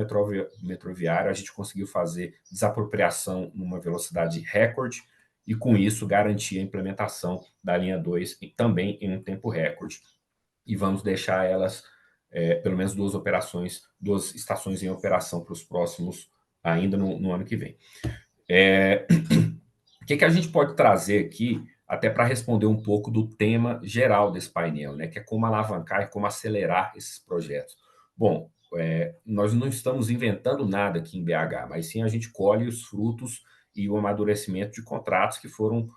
metroviário, a gente conseguiu fazer desapropriação numa velocidade recorde, e com isso garantir a implementação da linha 2 também em um tempo recorde. E vamos deixar elas, pelo menos 2 estações em operação para os próximos, ainda no ano que vem. O que a gente pode trazer aqui, até para responder um pouco do tema geral desse painel, né, que é como alavancar e como acelerar esses projetos. Bom, nós não estamos inventando nada aqui em BH, mas sim a gente colhe os frutos e o amadurecimento de contratos que foram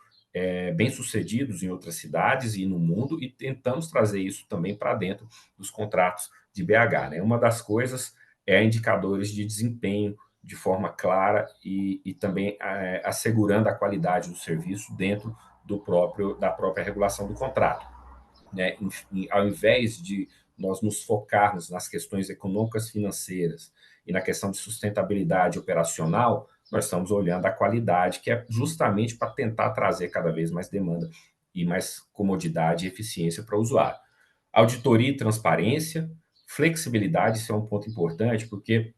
bem-sucedidos em outras cidades e no mundo, e tentamos trazer isso também para dentro dos contratos de BH. Né? Uma das coisas é indicadores de desempenho de forma clara e também assegurando a qualidade do serviço dentro da própria regulação do contrato. Né? Ao invés de nós nos focarmos nas questões econômicas financeiras e na questão de sustentabilidade operacional, nós estamos olhando a qualidade, que é justamente para tentar trazer cada vez mais demanda e mais comodidade e eficiência para o usuário. Auditoria e transparência, flexibilidade, isso é um ponto importante, porque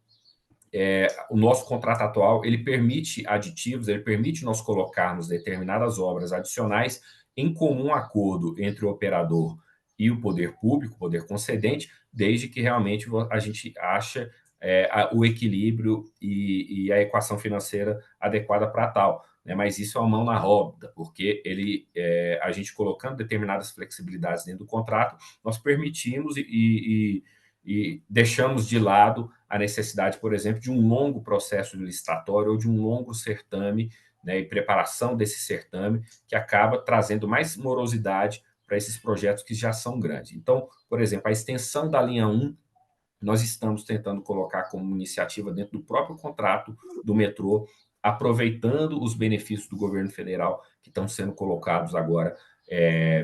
o nosso contrato atual, ele permite aditivos, ele permite nós colocarmos determinadas obras adicionais em comum acordo entre o operador e o poder público, o poder concedente, desde que realmente a gente acha o equilíbrio e a equação financeira adequada para tal. Né? Mas isso é uma mão na roda, porque a gente colocando determinadas flexibilidades dentro do contrato, nós permitimos e deixamos de lado a necessidade, por exemplo, de um longo processo licitatório ou de um longo certame, né, e preparação desse certame, que acaba trazendo mais morosidade para esses projetos que já são grandes. Então, por exemplo, a extensão da linha 1, nós estamos tentando colocar como iniciativa dentro do próprio contrato do metrô, aproveitando os benefícios do governo federal que estão sendo colocados agora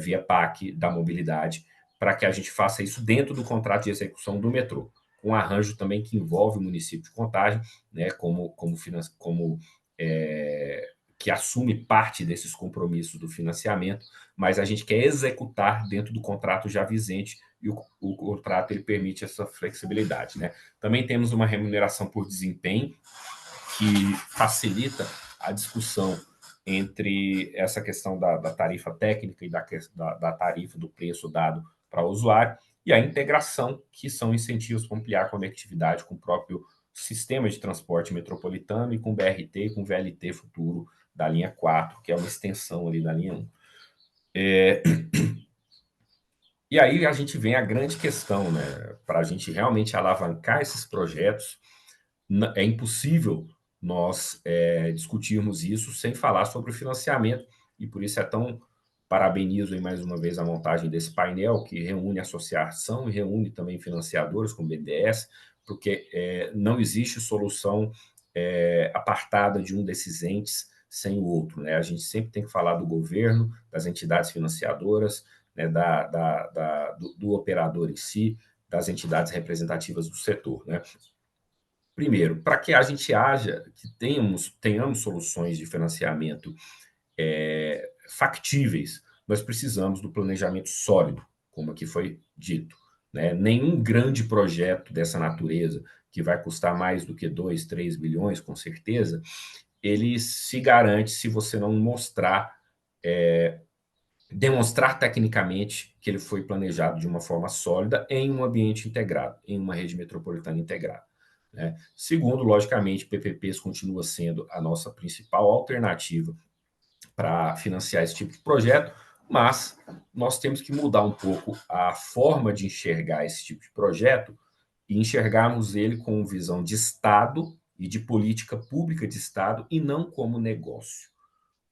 via PAC da mobilidade, para que a gente faça isso dentro do contrato de execução do metrô, com um arranjo também que envolve o município de Contagem, né, que assume parte desses compromissos do financiamento, mas a gente quer executar dentro do contrato já vigente, e o contrato ele permite essa flexibilidade. Né? Também temos uma remuneração por desempenho, que facilita a discussão entre essa questão da tarifa técnica e da tarifa do preço dado para o usuário, e a integração, que são incentivos para ampliar a conectividade com o próprio sistema de transporte metropolitano e com o BRT e com o VLT futuro da linha 4, que é uma extensão ali da linha 1. E aí a gente vem a grande questão, né? Para a gente realmente alavancar esses projetos, é impossível nós discutirmos isso sem falar sobre o financiamento, e por isso parabenizo aí mais uma vez a montagem desse painel, que reúne associação e reúne também financiadores, como o BNDES, porque não existe solução apartada de um desses entes sem o outro. Né? A gente sempre tem que falar do governo, das entidades financiadoras, né, do operador em si, das entidades representativas do setor. Né? Primeiro, para que a gente tenhamos soluções de financiamento factíveis, nós precisamos do planejamento sólido, como aqui foi dito, né? Nenhum grande projeto dessa natureza, que vai custar mais do que 2, 3 bilhões, com certeza, ele se garante se você não demonstrar tecnicamente que ele foi planejado de uma forma sólida em um ambiente integrado, em uma rede metropolitana integrada, né? Segundo, logicamente, PPPs continua sendo a nossa principal alternativa para financiar esse tipo de projeto, mas nós temos que mudar um pouco a forma de enxergar esse tipo de projeto e enxergarmos ele com visão de Estado e de política pública de Estado e não como negócio.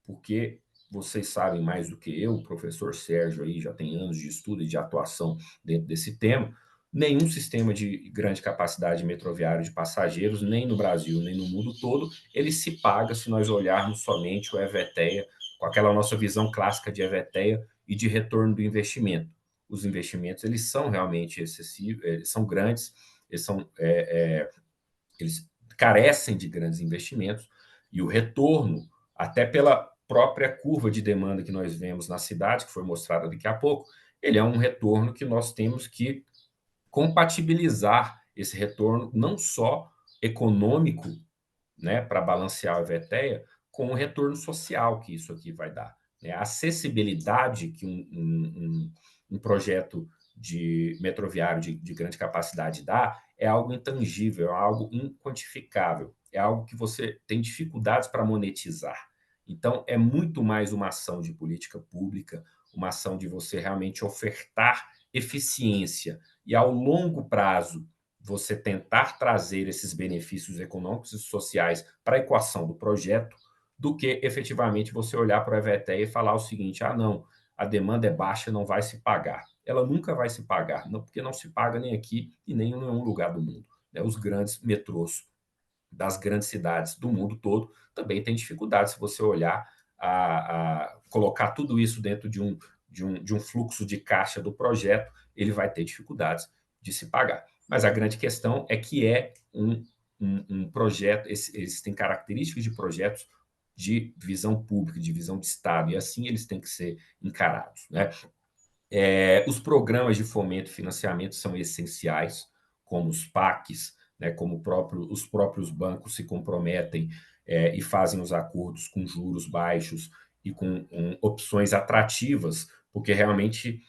Porque vocês sabem mais do que eu, o professor Sérgio aí já tem anos de estudo e de atuação dentro desse tema, nenhum sistema de grande capacidade metroviário de passageiros, nem no Brasil, nem no mundo todo, ele se paga se nós olharmos somente o EVTEA, com aquela nossa visão clássica de EVTEA e de retorno do investimento. Os investimentos, eles são realmente excessivos, eles são grandes, eles carecem de grandes investimentos, e o retorno, até pela própria curva de demanda que nós vemos na cidade, que foi mostrada daqui a pouco, ele é um retorno que nós temos que compatibilizar esse retorno, não só econômico, né, para balancear a EVTEA, com o retorno social que isso aqui vai dar, né? A acessibilidade que um projeto de metroviário de grande capacidade dá é algo intangível, é algo inquantificável, é algo que você tem dificuldades para monetizar. Então, é muito mais uma ação de política pública, uma ação de você realmente ofertar eficiência e, ao longo prazo, você tentar trazer esses benefícios econômicos e sociais para a equação do projeto, do que efetivamente você olhar para o EVTEA e falar o seguinte: ah, não, a demanda é baixa, não vai se pagar. Ela nunca vai se pagar, não, porque não se paga nem aqui e nem em nenhum lugar do mundo, né? Os grandes metrôs das grandes cidades do mundo todo também têm dificuldade. Se você olhar, colocar tudo isso dentro de um fluxo de caixa do projeto, ele vai ter dificuldades de se pagar. Mas a grande questão é que é um projeto, eles têm características de projetos de visão pública, de visão de Estado, e assim eles têm que ser encarados, né? Os programas de fomento e financiamento são essenciais, como os PACs, né, como os próprios bancos se comprometem e fazem os acordos com juros baixos e com opções atrativas, porque realmente,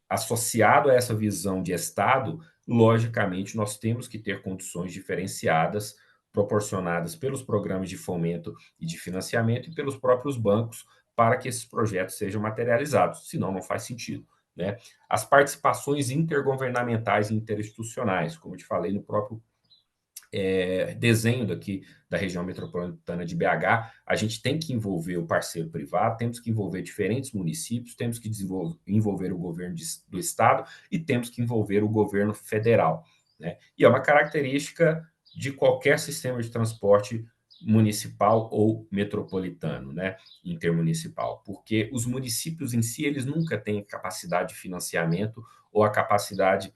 associado a essa visão de Estado, logicamente, nós temos que ter condições diferenciadas, proporcionadas pelos programas de fomento e de financiamento e pelos próprios bancos, para que esses projetos sejam materializados, senão não faz sentido, né? As participações intergovernamentais e interinstitucionais, como eu te falei no próprio desenho daqui da região metropolitana de BH, a gente tem que envolver o parceiro privado, temos que envolver diferentes municípios, temos que envolver o governo do estado e temos que envolver o governo federal, né? E é uma característica de qualquer sistema de transporte municipal ou metropolitano, né, intermunicipal, porque os municípios em si, eles nunca têm capacidade de financiamento ou a capacidade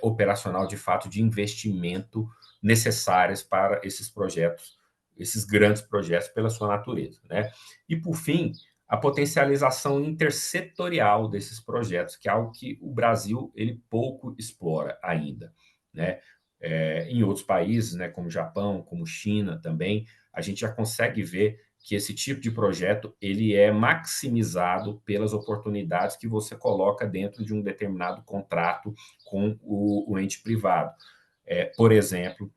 operacional, de fato, de investimento necessárias para esses projetos, esses grandes projetos pela sua natureza, né? E, por fim, a potencialização intersetorial desses projetos, que é algo que o Brasil ele pouco explora ainda, né? Em outros países, né, como Japão, como China também, a gente já consegue ver que esse tipo de projeto ele é maximizado pelas oportunidades que você coloca dentro de um determinado contrato com o ente privado. Por exemplo,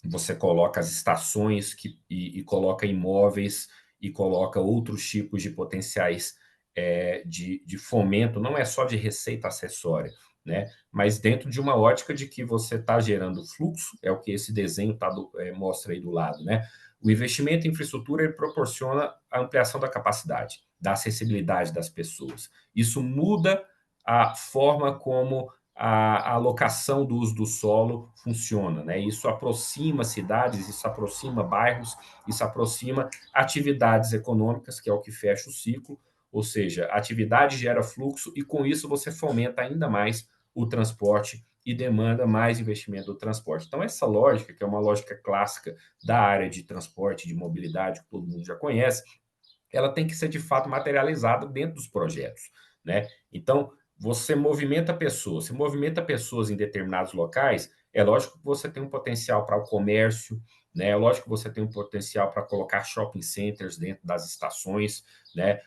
você coloca as estações e coloca imóveis e coloca outros tipos de potenciais de fomento, não é só de receita acessória, né? Mas dentro de uma ótica de que você está gerando fluxo, é o que esse desenho mostra aí do lado, né? O investimento em infraestrutura ele proporciona a ampliação da capacidade, da acessibilidade das pessoas. Isso muda a forma como a alocação do uso do solo funciona, né? Isso aproxima cidades, isso aproxima bairros, isso aproxima atividades econômicas, que é o que fecha o ciclo, ou seja, a atividade gera fluxo e com isso você fomenta ainda mais o transporte e demanda mais investimento do transporte. Então, essa lógica, que é uma lógica clássica da área de transporte, de mobilidade, que todo mundo já conhece, ela tem que ser, de fato, materializada dentro dos projetos, né? Então, você movimenta pessoas em determinados locais, é lógico que você tem um potencial para o comércio, né? É lógico que você tem um potencial para colocar shopping centers dentro das estações, né?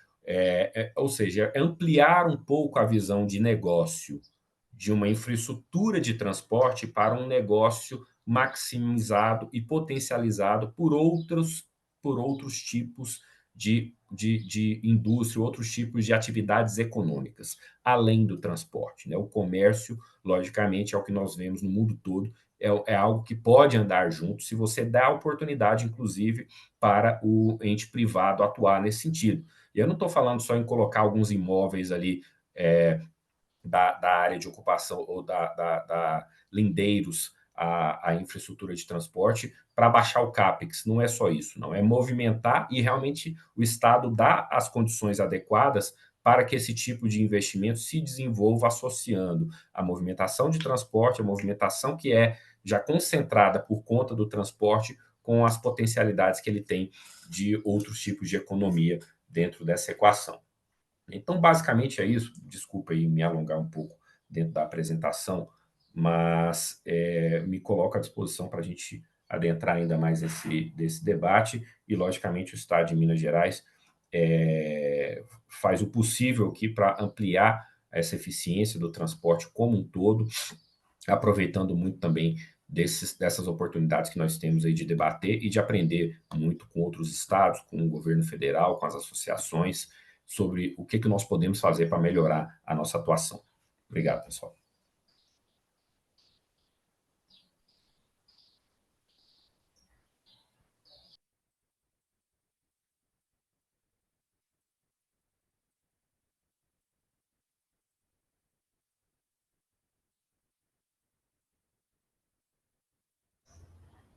Ou seja, ampliar um pouco a visão de negócio de uma infraestrutura de transporte para um negócio maximizado e potencializado por outros tipos de indústria, outros tipos de atividades econômicas, além do transporte, né? O comércio, logicamente, é o que nós vemos no mundo todo, é algo que pode andar junto, se você dá a oportunidade, inclusive, para o ente privado atuar nesse sentido. E eu não estou falando só em colocar alguns imóveis ali da área de ocupação ou da lindeiros a infraestrutura de transporte para baixar o CAPEX. Não é só isso, não. É movimentar e realmente o Estado dá as condições adequadas para que esse tipo de investimento se desenvolva associando a movimentação de transporte, a movimentação que é já concentrada por conta do transporte, com as potencialidades que ele tem de outros tipos de economia dentro dessa equação. Então, basicamente é isso. Desculpa aí me alongar um pouco dentro da apresentação, mas me coloco à disposição para a gente adentrar ainda mais desse debate e, logicamente, o Estado de Minas Gerais faz o possível aqui para ampliar essa eficiência do transporte como um todo, aproveitando muito também dessas oportunidades que nós temos aí de debater e de aprender muito com outros estados, com o governo federal, com as associações, sobre o que nós podemos fazer para melhorar a nossa atuação. Obrigado, pessoal.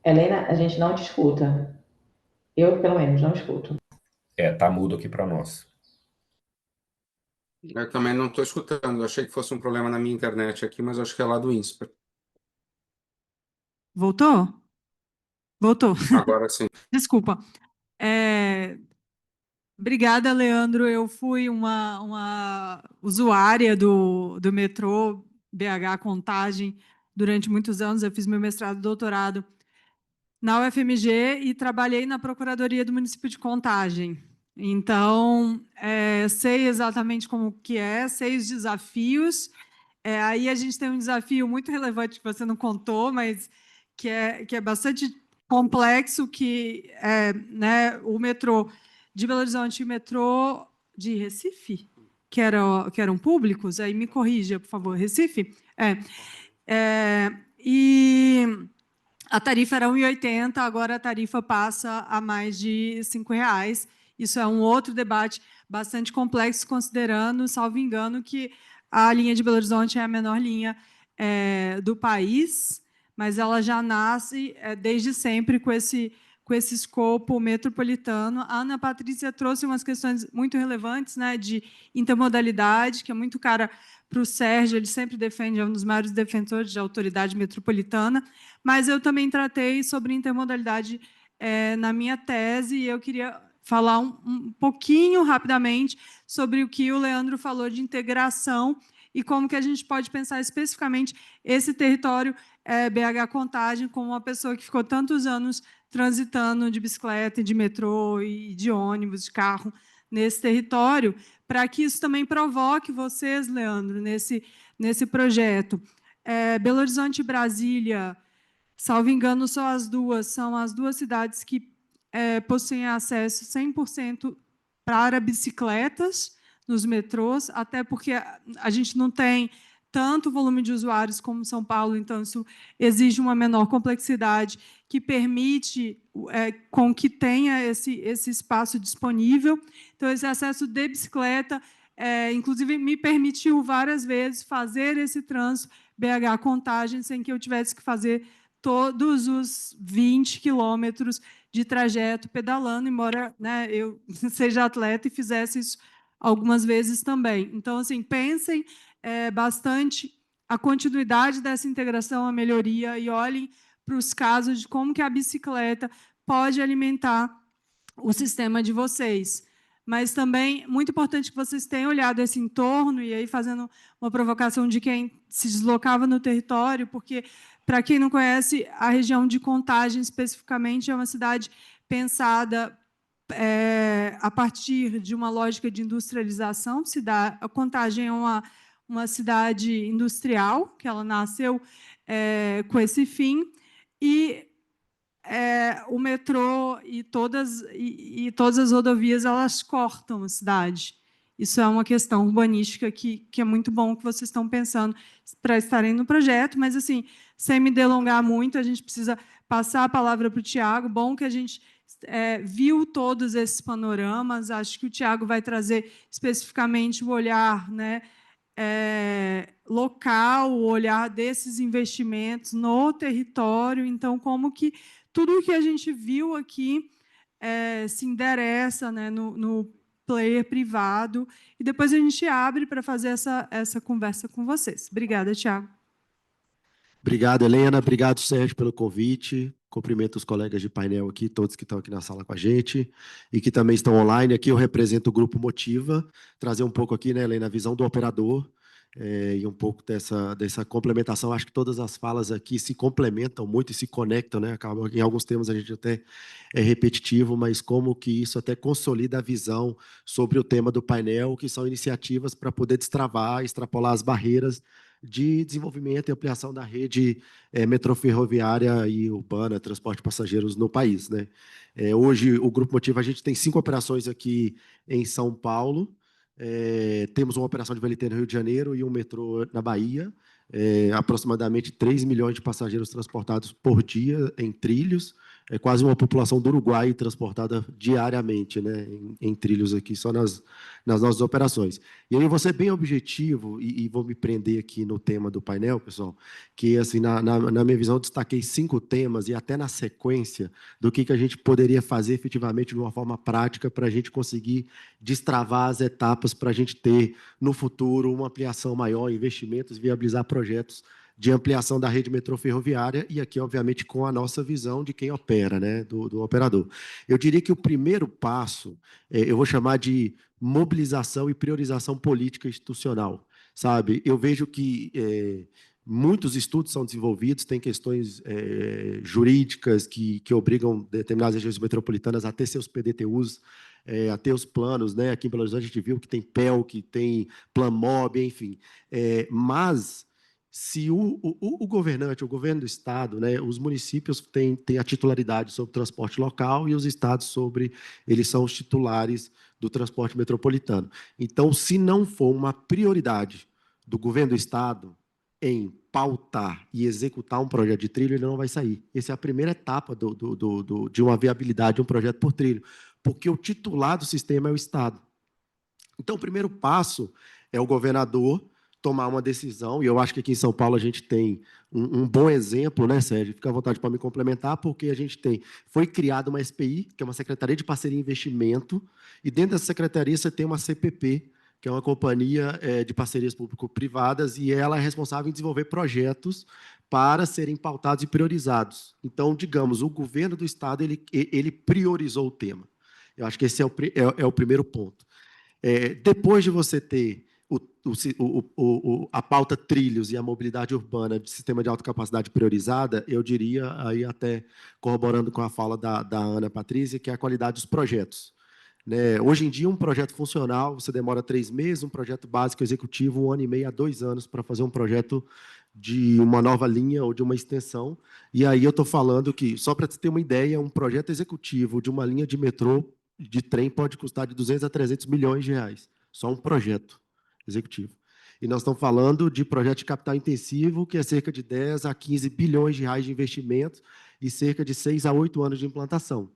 Helena, a gente não te escuta. Eu, pelo menos, não escuto. Tá mudo aqui para nós. Eu também não estou escutando. Eu achei que fosse um problema na minha internet aqui, mas acho que é lá do INSPER. Voltou? Voltou. Agora sim. Desculpa. Obrigada, Leandro. Eu fui uma usuária do metrô BH Contagem durante muitos anos. Eu fiz meu mestrado e doutorado na UFMG e trabalhei na Procuradoria do Município de Contagem. Então, sei exatamente como que sei os desafios. Aí a gente tem um desafio muito relevante que você não contou, mas que é bastante complexo, que né, o metrô de Belo Horizonte e o metrô de Recife, que eram públicos, aí me corrija, por favor, Recife? E a tarifa era R$ 1,80, agora a tarifa passa a mais de R$ 5,00. Isso é um outro debate bastante complexo, considerando, salvo engano, que a linha de Belo Horizonte é a menor linha do país, mas ela já nasce desde sempre com esse escopo metropolitano. A Ana Patrícia trouxe umas questões muito relevantes, né, de intermodalidade, que é muito cara para o Sérgio, ele sempre defende, é um dos maiores defensores de autoridade metropolitana, mas eu também tratei sobre intermodalidade na minha tese, e eu queria falar um pouquinho, rapidamente, sobre o que o Leandro falou de integração e como que a gente pode pensar especificamente esse território BH Contagem, como uma pessoa que ficou tantos anos transitando de bicicleta, de metrô, e de ônibus, de carro, nesse território, para que isso também provoque vocês, Leandro, nesse projeto. Belo Horizonte e Brasília, salvo engano, são as duas cidades que possuem acesso 100% para bicicletas nos metrôs, até porque a gente não tem tanto volume de usuários como São Paulo, então isso exige uma menor complexidade que permite com que tenha esse espaço disponível. Então, esse acesso de bicicleta, inclusive, me permitiu várias vezes fazer esse trânsito BH Contagem sem que eu tivesse que fazer todos os 20 quilômetros de trajeto pedalando, embora, né, eu seja atleta e fizesse isso algumas vezes também. Então, assim, pensem bastante a continuidade dessa integração, a melhoria, e olhem para os casos de como que a bicicleta pode alimentar o sistema de vocês. mas também muito importante que vocês tenham olhado esse entorno, e aí fazendo uma provocação de quem se deslocava no território, porque, para quem não conhece, a região de Contagem, especificamente, é uma cidade pensada a partir de uma lógica de industrialização. A Contagem é uma cidade industrial, que ela nasceu com esse fim, e o metrô e todas as rodovias, elas cortam a cidade. Isso é uma questão urbanística que é muito bom que vocês estão pensando para estarem no projeto, mas, assim, sem me delongar muito, a gente precisa passar a palavra para o Tiago. Bom que a gente viu todos esses panoramas. Acho que o Tiago vai trazer especificamente o olhar, né, local, o olhar desses investimentos no território. Então, como que tudo o que a gente viu aqui se endereça, né, no player privado, e depois a gente abre para fazer essa conversa com vocês. Obrigada, Tiago. Obrigado, Helena. Obrigado, Sérgio, pelo convite. Cumprimento os colegas de painel aqui, todos que estão aqui na sala com a gente e que também estão online. Aqui eu represento o Grupo Motiva, trazer um pouco aqui, né, Helena, a visão do operador e um pouco dessa complementação. Acho que todas as falas aqui se complementam muito e se conectam, né? Acaba, em alguns termos a gente até é repetitivo, mas como que isso até consolida a visão sobre o tema do painel, que são iniciativas para poder destravar, extrapolar as barreiras de desenvolvimento e ampliação da rede metroferroviária e urbana, transporte de passageiros no país, né? Hoje, o Grupo Motiva, a gente tem 5 operações aqui em São Paulo, temos uma operação de VLT no Rio de Janeiro e um metrô na Bahia, aproximadamente 3 milhões de passageiros transportados por dia em trilhos, quase uma população do Uruguai transportada diariamente, né, em trilhos aqui, só nas nossas operações. E aí eu vou ser bem objetivo e vou me prender aqui no tema do painel, pessoal, que, assim, na minha visão, eu destaquei 5 temas e até na sequência do que a gente poderia fazer efetivamente de uma forma prática para a gente conseguir destravar as etapas para a gente ter, no futuro, uma ampliação maior, investimentos, viabilizar projetos de ampliação da rede metrô ferroviária, e aqui, obviamente, com a nossa visão de quem opera, né, do operador. Eu diria que o primeiro passo, eu vou chamar de mobilização e priorização política institucional, sabe? Eu vejo que muitos estudos são desenvolvidos, tem questões jurídicas que obrigam determinadas regiões metropolitanas a ter seus PDTUs, a ter os planos, né? Aqui em Belo Horizonte a gente viu que tem PEL, que tem Planmob, enfim. Mas se o governante, o governo do Estado, né, os municípios têm a titularidade sobre o transporte local e os estados eles são os titulares do transporte metropolitano. Então, se não for uma prioridade do governo do Estado em pautar e executar um projeto de trilho, ele não vai sair. Essa é a primeira etapa de uma viabilidade de um projeto por trilho, porque o titular do sistema é o Estado. Então, o primeiro passo é o governador tomar uma decisão, e eu acho que aqui em São Paulo a gente tem um bom exemplo, né, Sérgio? Fica à vontade para me complementar, porque a gente foi criada uma SPI, que é uma Secretaria de Parceria e Investimento, e dentro dessa secretaria você tem uma CPP, que é uma companhia de parcerias público-privadas, e ela é responsável em desenvolver projetos para serem pautados e priorizados. Então, digamos, o governo do Estado ele priorizou o tema. Eu acho que esse é o primeiro ponto. Depois de você ter a pauta trilhos e a mobilidade urbana de sistema de alta capacidade priorizada, eu diria, aí até corroborando com a fala da Ana Patrícia, que é a qualidade dos projetos. Né? Hoje em dia, um projeto funcional, você demora 3 meses, um projeto básico executivo, 1 ano e meio a 2 anos para fazer um projeto de uma nova linha ou de uma extensão. E aí eu estou falando que, só para você ter uma ideia, um projeto executivo de uma linha de metrô, de trem, pode custar de 200 a 300 milhões de reais. Só um projeto executivo. E nós estamos falando de projeto de capital intensivo, que é cerca de 10 a 15 bilhões de reais de investimento e cerca de 6 a 8 anos de implantação.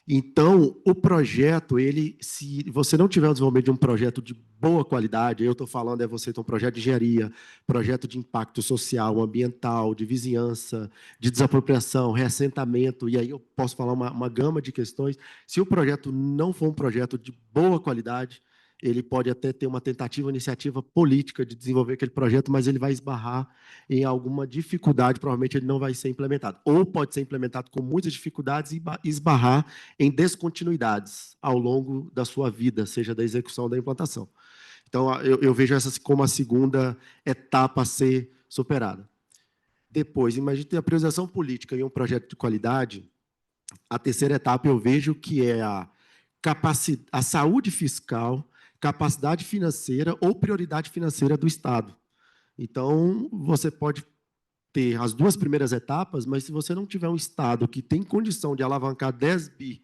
Então, o projeto, se você não tiver o desenvolvimento de um projeto de boa qualidade, eu estou falando, você ter um projeto de engenharia, projeto de impacto social, ambiental, de vizinhança, de desapropriação, reassentamento, e aí eu posso falar uma gama de questões. Se o projeto não for um projeto de boa qualidade, ele pode até ter uma tentativa, iniciativa política de desenvolver aquele projeto, mas ele vai esbarrar em alguma dificuldade, provavelmente ele não vai ser implementado. Ou pode ser implementado com muitas dificuldades e esbarrar em descontinuidades ao longo da sua vida, seja da execução ou da implantação. Então, eu vejo essa como a segunda etapa a ser superada. Depois, imagine ter a priorização política em um projeto de qualidade. A terceira etapa eu vejo que é a saúde fiscal, capacidade financeira ou prioridade financeira do Estado. Então, você pode ter as duas primeiras etapas, mas se você não tiver um Estado que tem condição de alavancar 10 bi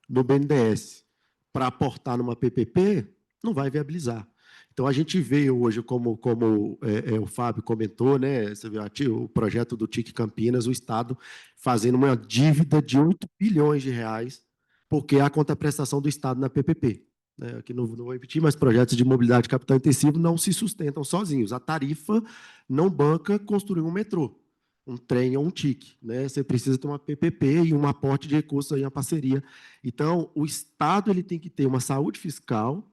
no BNDES para aportar numa PPP, não vai viabilizar. Então, a gente vê hoje, como o Fábio comentou, né, você viu o projeto do TIC Campinas, o Estado fazendo uma dívida de 8 bilhões de reais, porque há contraprestação do Estado na PPP. Aqui não vou repetir, mas projetos de mobilidade de capital intensivo não se sustentam sozinhos. A tarifa não banca construir um metrô, um trem ou um TIC. Né? Você precisa ter uma PPP e um aporte de recursos, aí, uma parceria. Então, o Estado ele tem que ter uma saúde fiscal,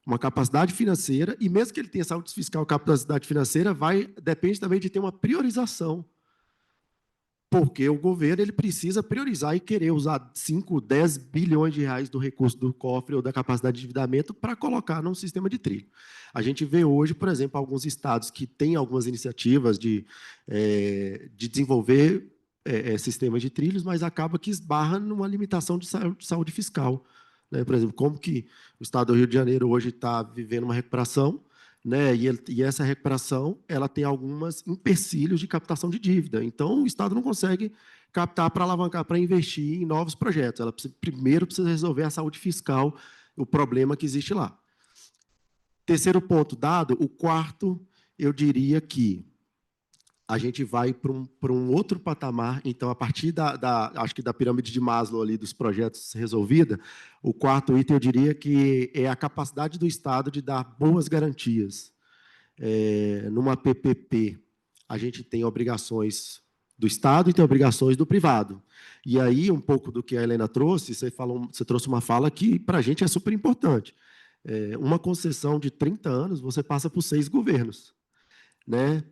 uma capacidade financeira, e mesmo que ele tenha saúde fiscal e capacidade financeira, depende também de ter uma priorização, porque o governo ele precisa priorizar e querer usar 5, 10 bilhões de reais do recurso do cofre ou da capacidade de endividamento para colocar num sistema de trilho. A gente vê hoje, por exemplo, alguns estados que têm algumas iniciativas de desenvolver sistemas de trilhos, mas acaba que esbarra numa limitação de saúde fiscal. Né? Por exemplo, como que o estado do Rio de Janeiro hoje está vivendo uma recuperação, né? E essa recuperação ela tem alguns empecilhos de captação de dívida. Então, o Estado não consegue captar para alavancar, para investir em novos projetos. Ela primeiro precisa resolver a saúde fiscal, o problema que existe lá. Terceiro ponto dado, o quarto, eu diria que a gente vai para um outro patamar. Então, a partir acho que da pirâmide de Maslow ali dos projetos resolvida, o quarto item eu diria que é a capacidade do Estado de dar boas garantias. Numa PPP, a gente tem obrigações do Estado e tem obrigações do privado. E aí, um pouco do que a Helena trouxe, você trouxe uma fala que, para a gente, é super importante. Uma concessão de 30 anos, você passa por 6 governos. Né?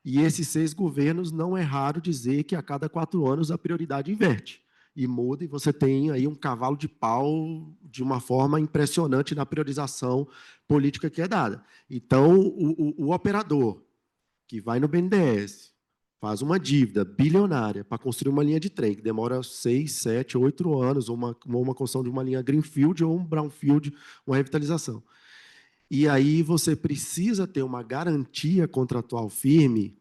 E esses 6 governos, não é raro dizer que a cada 4 anos a prioridade inverte. E muda, e você tem aí um cavalo de pau de uma forma impressionante na priorização política que é dada. Então, o operador que vai no BNDES, faz uma dívida bilionária para construir uma linha de trem, que demora 6, 7, 8 anos, ou uma construção de uma linha greenfield ou um brownfield, uma revitalização. E aí você precisa ter uma garantia contratual firme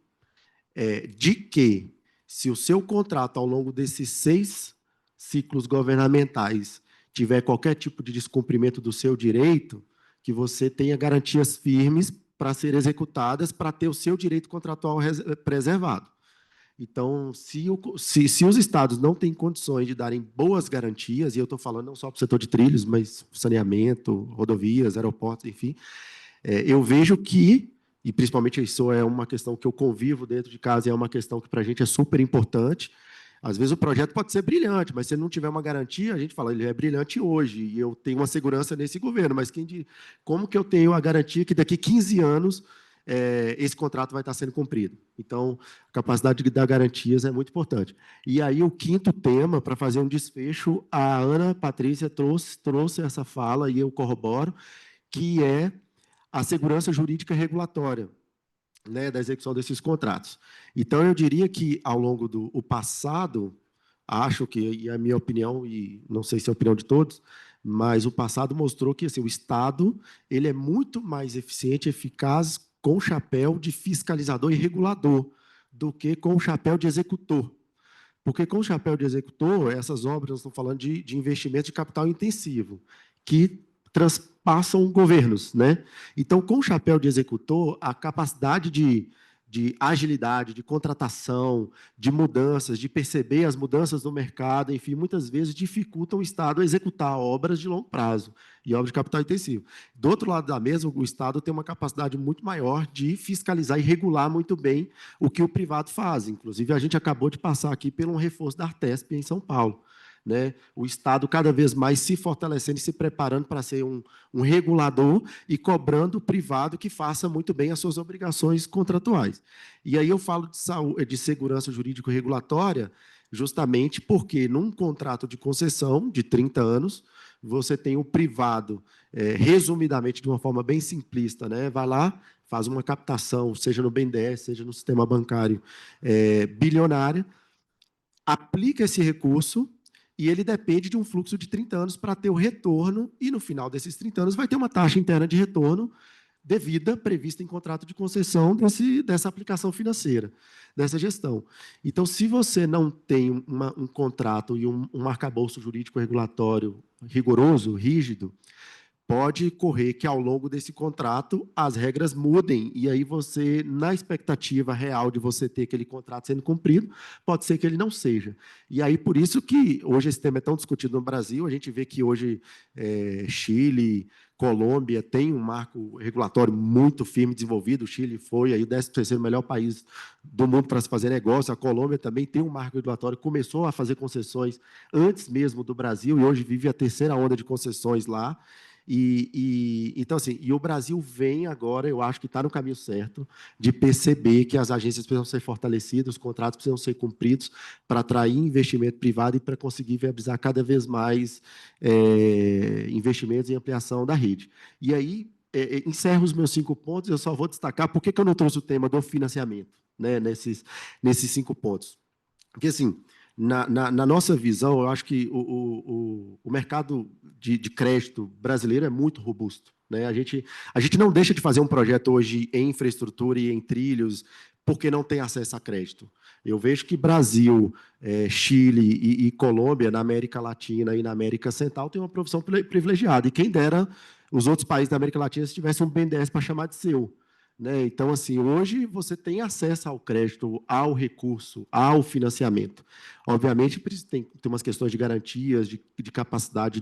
de que, se o seu contrato, ao longo desses 6 ciclos governamentais, tiver qualquer tipo de descumprimento do seu direito, que você tenha garantias firmes para serem executadas, para ter o seu direito contratual preservado. Então, se os estados não têm condições de darem boas garantias, e eu estou falando não só para o setor de trilhos, mas saneamento, rodovias, aeroportos, enfim, eu vejo que, e principalmente isso é uma questão que eu convivo dentro de casa, e é uma questão que para a gente é super importante. Às vezes o projeto pode ser brilhante, mas se ele não tiver uma garantia, a gente fala, ele é brilhante hoje, e eu tenho uma segurança nesse governo, mas como que eu tenho a garantia que daqui 15 anos esse contrato vai estar sendo cumprido? Então, a capacidade de dar garantias é muito importante. E aí, o quinto tema, para fazer um desfecho, a Ana Patrícia trouxe essa fala, e eu corroboro, que é a segurança jurídica regulatória, né, da execução desses contratos. Então, eu diria que, ao longo do passado, acho que, e a minha opinião, e não sei se é a opinião de todos, mas o passado mostrou que assim, o Estado ele é muito mais eficiente e eficaz com o chapéu de fiscalizador e regulador do que com o chapéu de executor. Porque com o chapéu de executor, essas obras, nós estamos falando de investimento de capital intensivo, que transpassam governos. Né? Então, com o chapéu de executor, a capacidade de agilidade, de contratação, de mudanças, de perceber as mudanças no mercado, enfim, muitas vezes dificultam o Estado a executar obras de longo prazo e obras de capital intensivo. Do outro lado da mesa, o Estado tem uma capacidade muito maior de fiscalizar e regular muito bem o que o privado faz. Inclusive, a gente acabou de passar aqui por um reforço da Artesp em São Paulo. né? O Estado cada vez mais se fortalecendo e se preparando para ser um regulador e cobrando o privado que faça muito bem as suas obrigações contratuais. E aí eu falo de, de segurança jurídico-regulatória justamente porque num contrato de concessão de 30 anos, você tem o privado, resumidamente, de uma forma bem simplista, né? Vai lá, faz uma captação, seja no BNDES, seja no sistema bancário bilionária, aplica esse recurso e ele depende de um fluxo de 30 anos para ter o retorno, e no final desses 30 anos vai ter uma taxa interna de retorno devida, prevista em contrato de concessão dessa aplicação financeira, dessa gestão. Então, se você não tem um contrato e um arcabouço jurídico regulatório rigoroso, rígido, pode correr que, ao longo desse contrato, as regras mudem, e aí você, na expectativa real de você ter aquele contrato sendo cumprido, pode ser que ele não seja. E aí, por isso que hoje esse tema é tão discutido no Brasil, a gente vê que hoje Chile, Colômbia tem um marco regulatório muito firme desenvolvido. O Chile foi aí o 13º melhor país do mundo para se fazer negócio. A Colômbia também tem um marco regulatório, começou a fazer concessões antes mesmo do Brasil, e hoje vive a 3ª onda de concessões lá. Então, assim, e o Brasil vem agora, eu acho que está no caminho certo, de perceber que as agências precisam ser fortalecidas, os contratos precisam ser cumpridos para atrair investimento privado e para conseguir viabilizar cada vez mais investimentos em ampliação da rede. E aí, encerro os meus 5 pontos, eu só vou destacar por que eu não trouxe o tema do financiamento, né, nesses 5 pontos. Porque, assim, na nossa visão, eu acho que o mercado de crédito brasileiro é muito robusto, né? A gente não deixa de fazer um projeto hoje em infraestrutura e em trilhos porque não tem acesso a crédito. Eu vejo que Brasil, Chile e Colômbia, na América Latina e na América Central, têm uma profissão privilegiada. E quem dera os outros países da América Latina se tivessem um BNDES para chamar de seu. Né? Então, assim, hoje você tem acesso ao crédito, ao recurso, ao financiamento. Obviamente, tem umas questões de garantias, de capacidade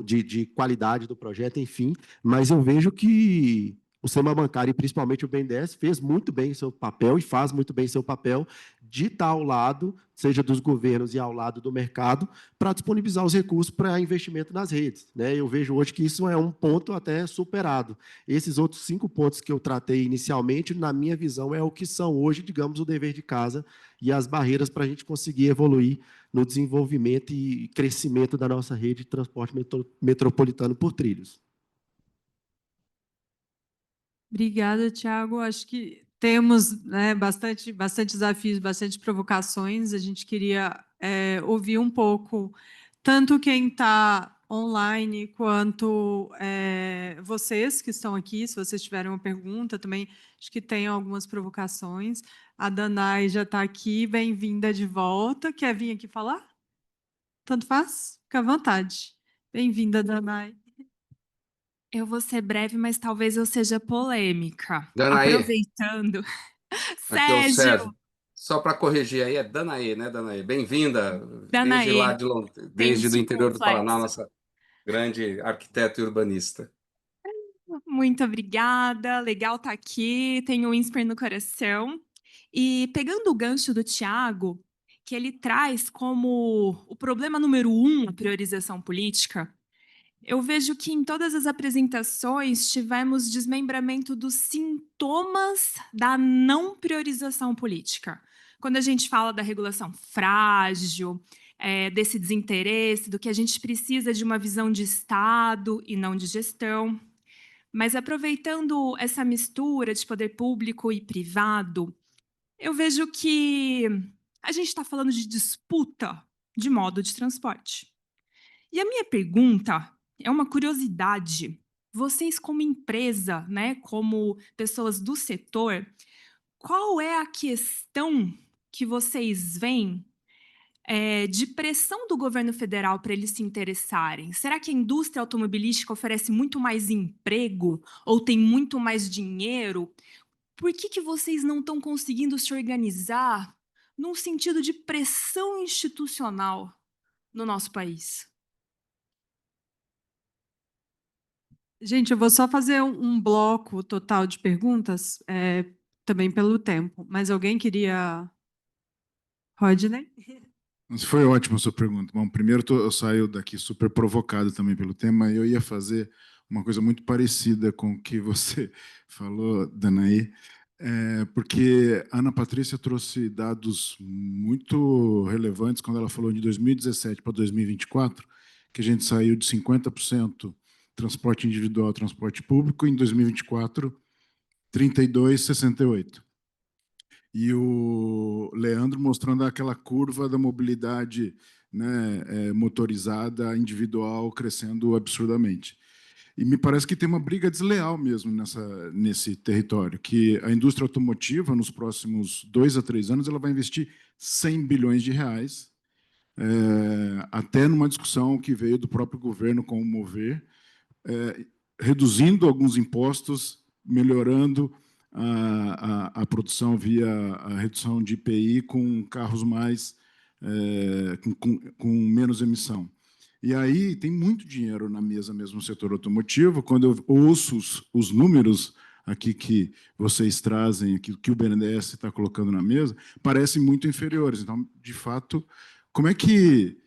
de qualidade do projeto, enfim, mas eu vejo que o sistema bancário, e principalmente o BNDES, fez muito bem seu papel e faz muito bem seu papel de estar ao lado, seja dos governos e ao lado do mercado, para disponibilizar os recursos para investimento nas redes. Né? Eu vejo hoje que isso é um ponto até superado. Esses outros 5 pontos que eu tratei inicialmente, na minha visão, é o que são hoje, digamos, o dever de casa e as barreiras para a gente conseguir evoluir no desenvolvimento e crescimento da nossa rede de transporte metropolitano por trilhos. Obrigada, Tiago. Acho que temos, né, bastante desafios, bastante provocações. A gente queria ouvir um pouco, tanto quem está online, quanto vocês que estão aqui, se vocês tiverem uma pergunta, também acho que tem algumas provocações. A Danai já está aqui, bem-vinda de volta. Quer vir aqui falar? Tanto faz? Fica à vontade. Bem-vinda, Danai. Eu vou ser breve, mas talvez eu seja polêmica. Danaê, Aproveitando. aqui é o Sérgio. Sérgio, Só para corrigir aí, é Danaê, né, Danaê? Bem-vinda, desde lá Danaê, tem desde uns o interior do Paraná, circunflexos. nossa grande arquiteta e urbanista. Muito obrigada, legal estar aqui, tenho o INSPER no coração. E pegando o gancho do Tiago, que ele traz como o problema número 1 a priorização política, eu vejo que em todas as apresentações tivemos desmembramento dos sintomas da não priorização política. Quando a gente fala da regulação frágil, desse desinteresse, do que a gente precisa de uma visão de Estado e não de gestão. Mas aproveitando essa mistura de poder público e privado, eu vejo que a gente está falando de disputa de modo de transporte. E a minha pergunta é uma curiosidade. Vocês, como empresa, né, como pessoas do setor, qual é a questão que vocês veem de pressão do governo federal para eles se interessarem? Será que a indústria automobilística oferece muito mais emprego ou tem muito mais dinheiro? Por que vocês não estão conseguindo se organizar num sentido de pressão institucional no nosso país? Gente, eu vou só fazer um bloco total de perguntas, também pelo tempo. Mas alguém queria... Rodney? Mas foi ótima a sua pergunta. Bom, primeiro eu saio daqui super provocado também pelo tema. Eu ia fazer uma coisa muito parecida com o que você falou, Danaí, porque a Ana Patrícia trouxe dados muito relevantes quando ela falou de 2017 para 2024, que a gente saiu de 50% transporte individual, transporte público, em 2024, 32,68. E o Leandro mostrando aquela curva da mobilidade, né, motorizada individual crescendo absurdamente. E me parece que tem uma briga desleal mesmo nesse território, que a indústria automotiva, nos próximos 2 a 3 anos, ela vai investir 100 bilhões de reais, até numa discussão que veio do próprio governo com o Mover, reduzindo alguns impostos, melhorando a produção via a redução de IPI com carros mais com menos emissão. E aí tem muito dinheiro na mesa mesmo no setor automotivo. Quando eu ouço os números aqui que vocês trazem, aqui, que o BNDES está colocando na mesa, parecem muito inferiores. Então, de fato, como é que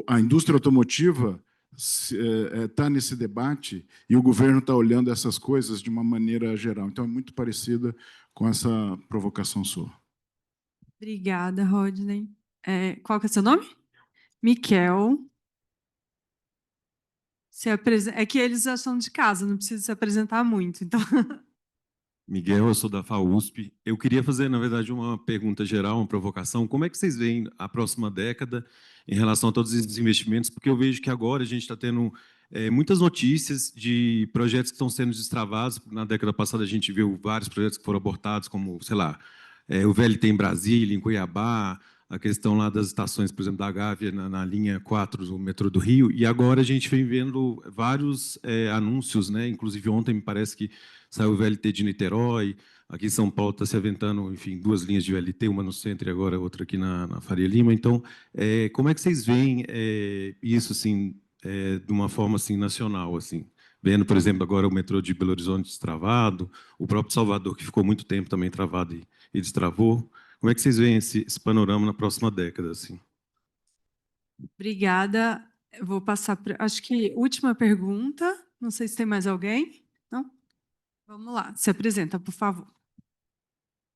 a indústria automotiva está nesse debate e o governo está olhando essas coisas de uma maneira geral? Então, é muito parecida com essa provocação sua. Obrigada, Rodney. Qual que é o seu nome? Miquel. É que eles já são de casa, não precisa se apresentar muito, então. Miguel, eu sou da FAUSP. Eu queria fazer, na verdade, uma pergunta geral, uma provocação. Como é que vocês veem a próxima década em relação a todos esses investimentos? Porque eu vejo que agora a gente está tendo muitas notícias de projetos que estão sendo destravados. Na década passada a gente viu vários projetos que foram abortados, como, sei lá, o VLT em Brasília, em Cuiabá, a questão lá das estações, por exemplo, da Gávea, na linha 4 do metrô do Rio, e agora a gente vem vendo vários anúncios, né? Inclusive ontem me parece que saiu o VLT de Niterói, aqui em São Paulo está se aventando, enfim, 2 linhas de VLT, uma no centro e agora outra aqui na Faria Lima. Então, como é que vocês veem isso, assim, de uma forma assim nacional, assim? Vendo, por exemplo, agora o metrô de Belo Horizonte destravado, o próprio Salvador, que ficou muito tempo também travado e destravou. Como é que vocês veem esse panorama na próxima década, assim? Obrigada. Eu vou passar para, acho que última pergunta. Não sei se tem mais alguém. Não? Vamos lá. Se apresenta, por favor.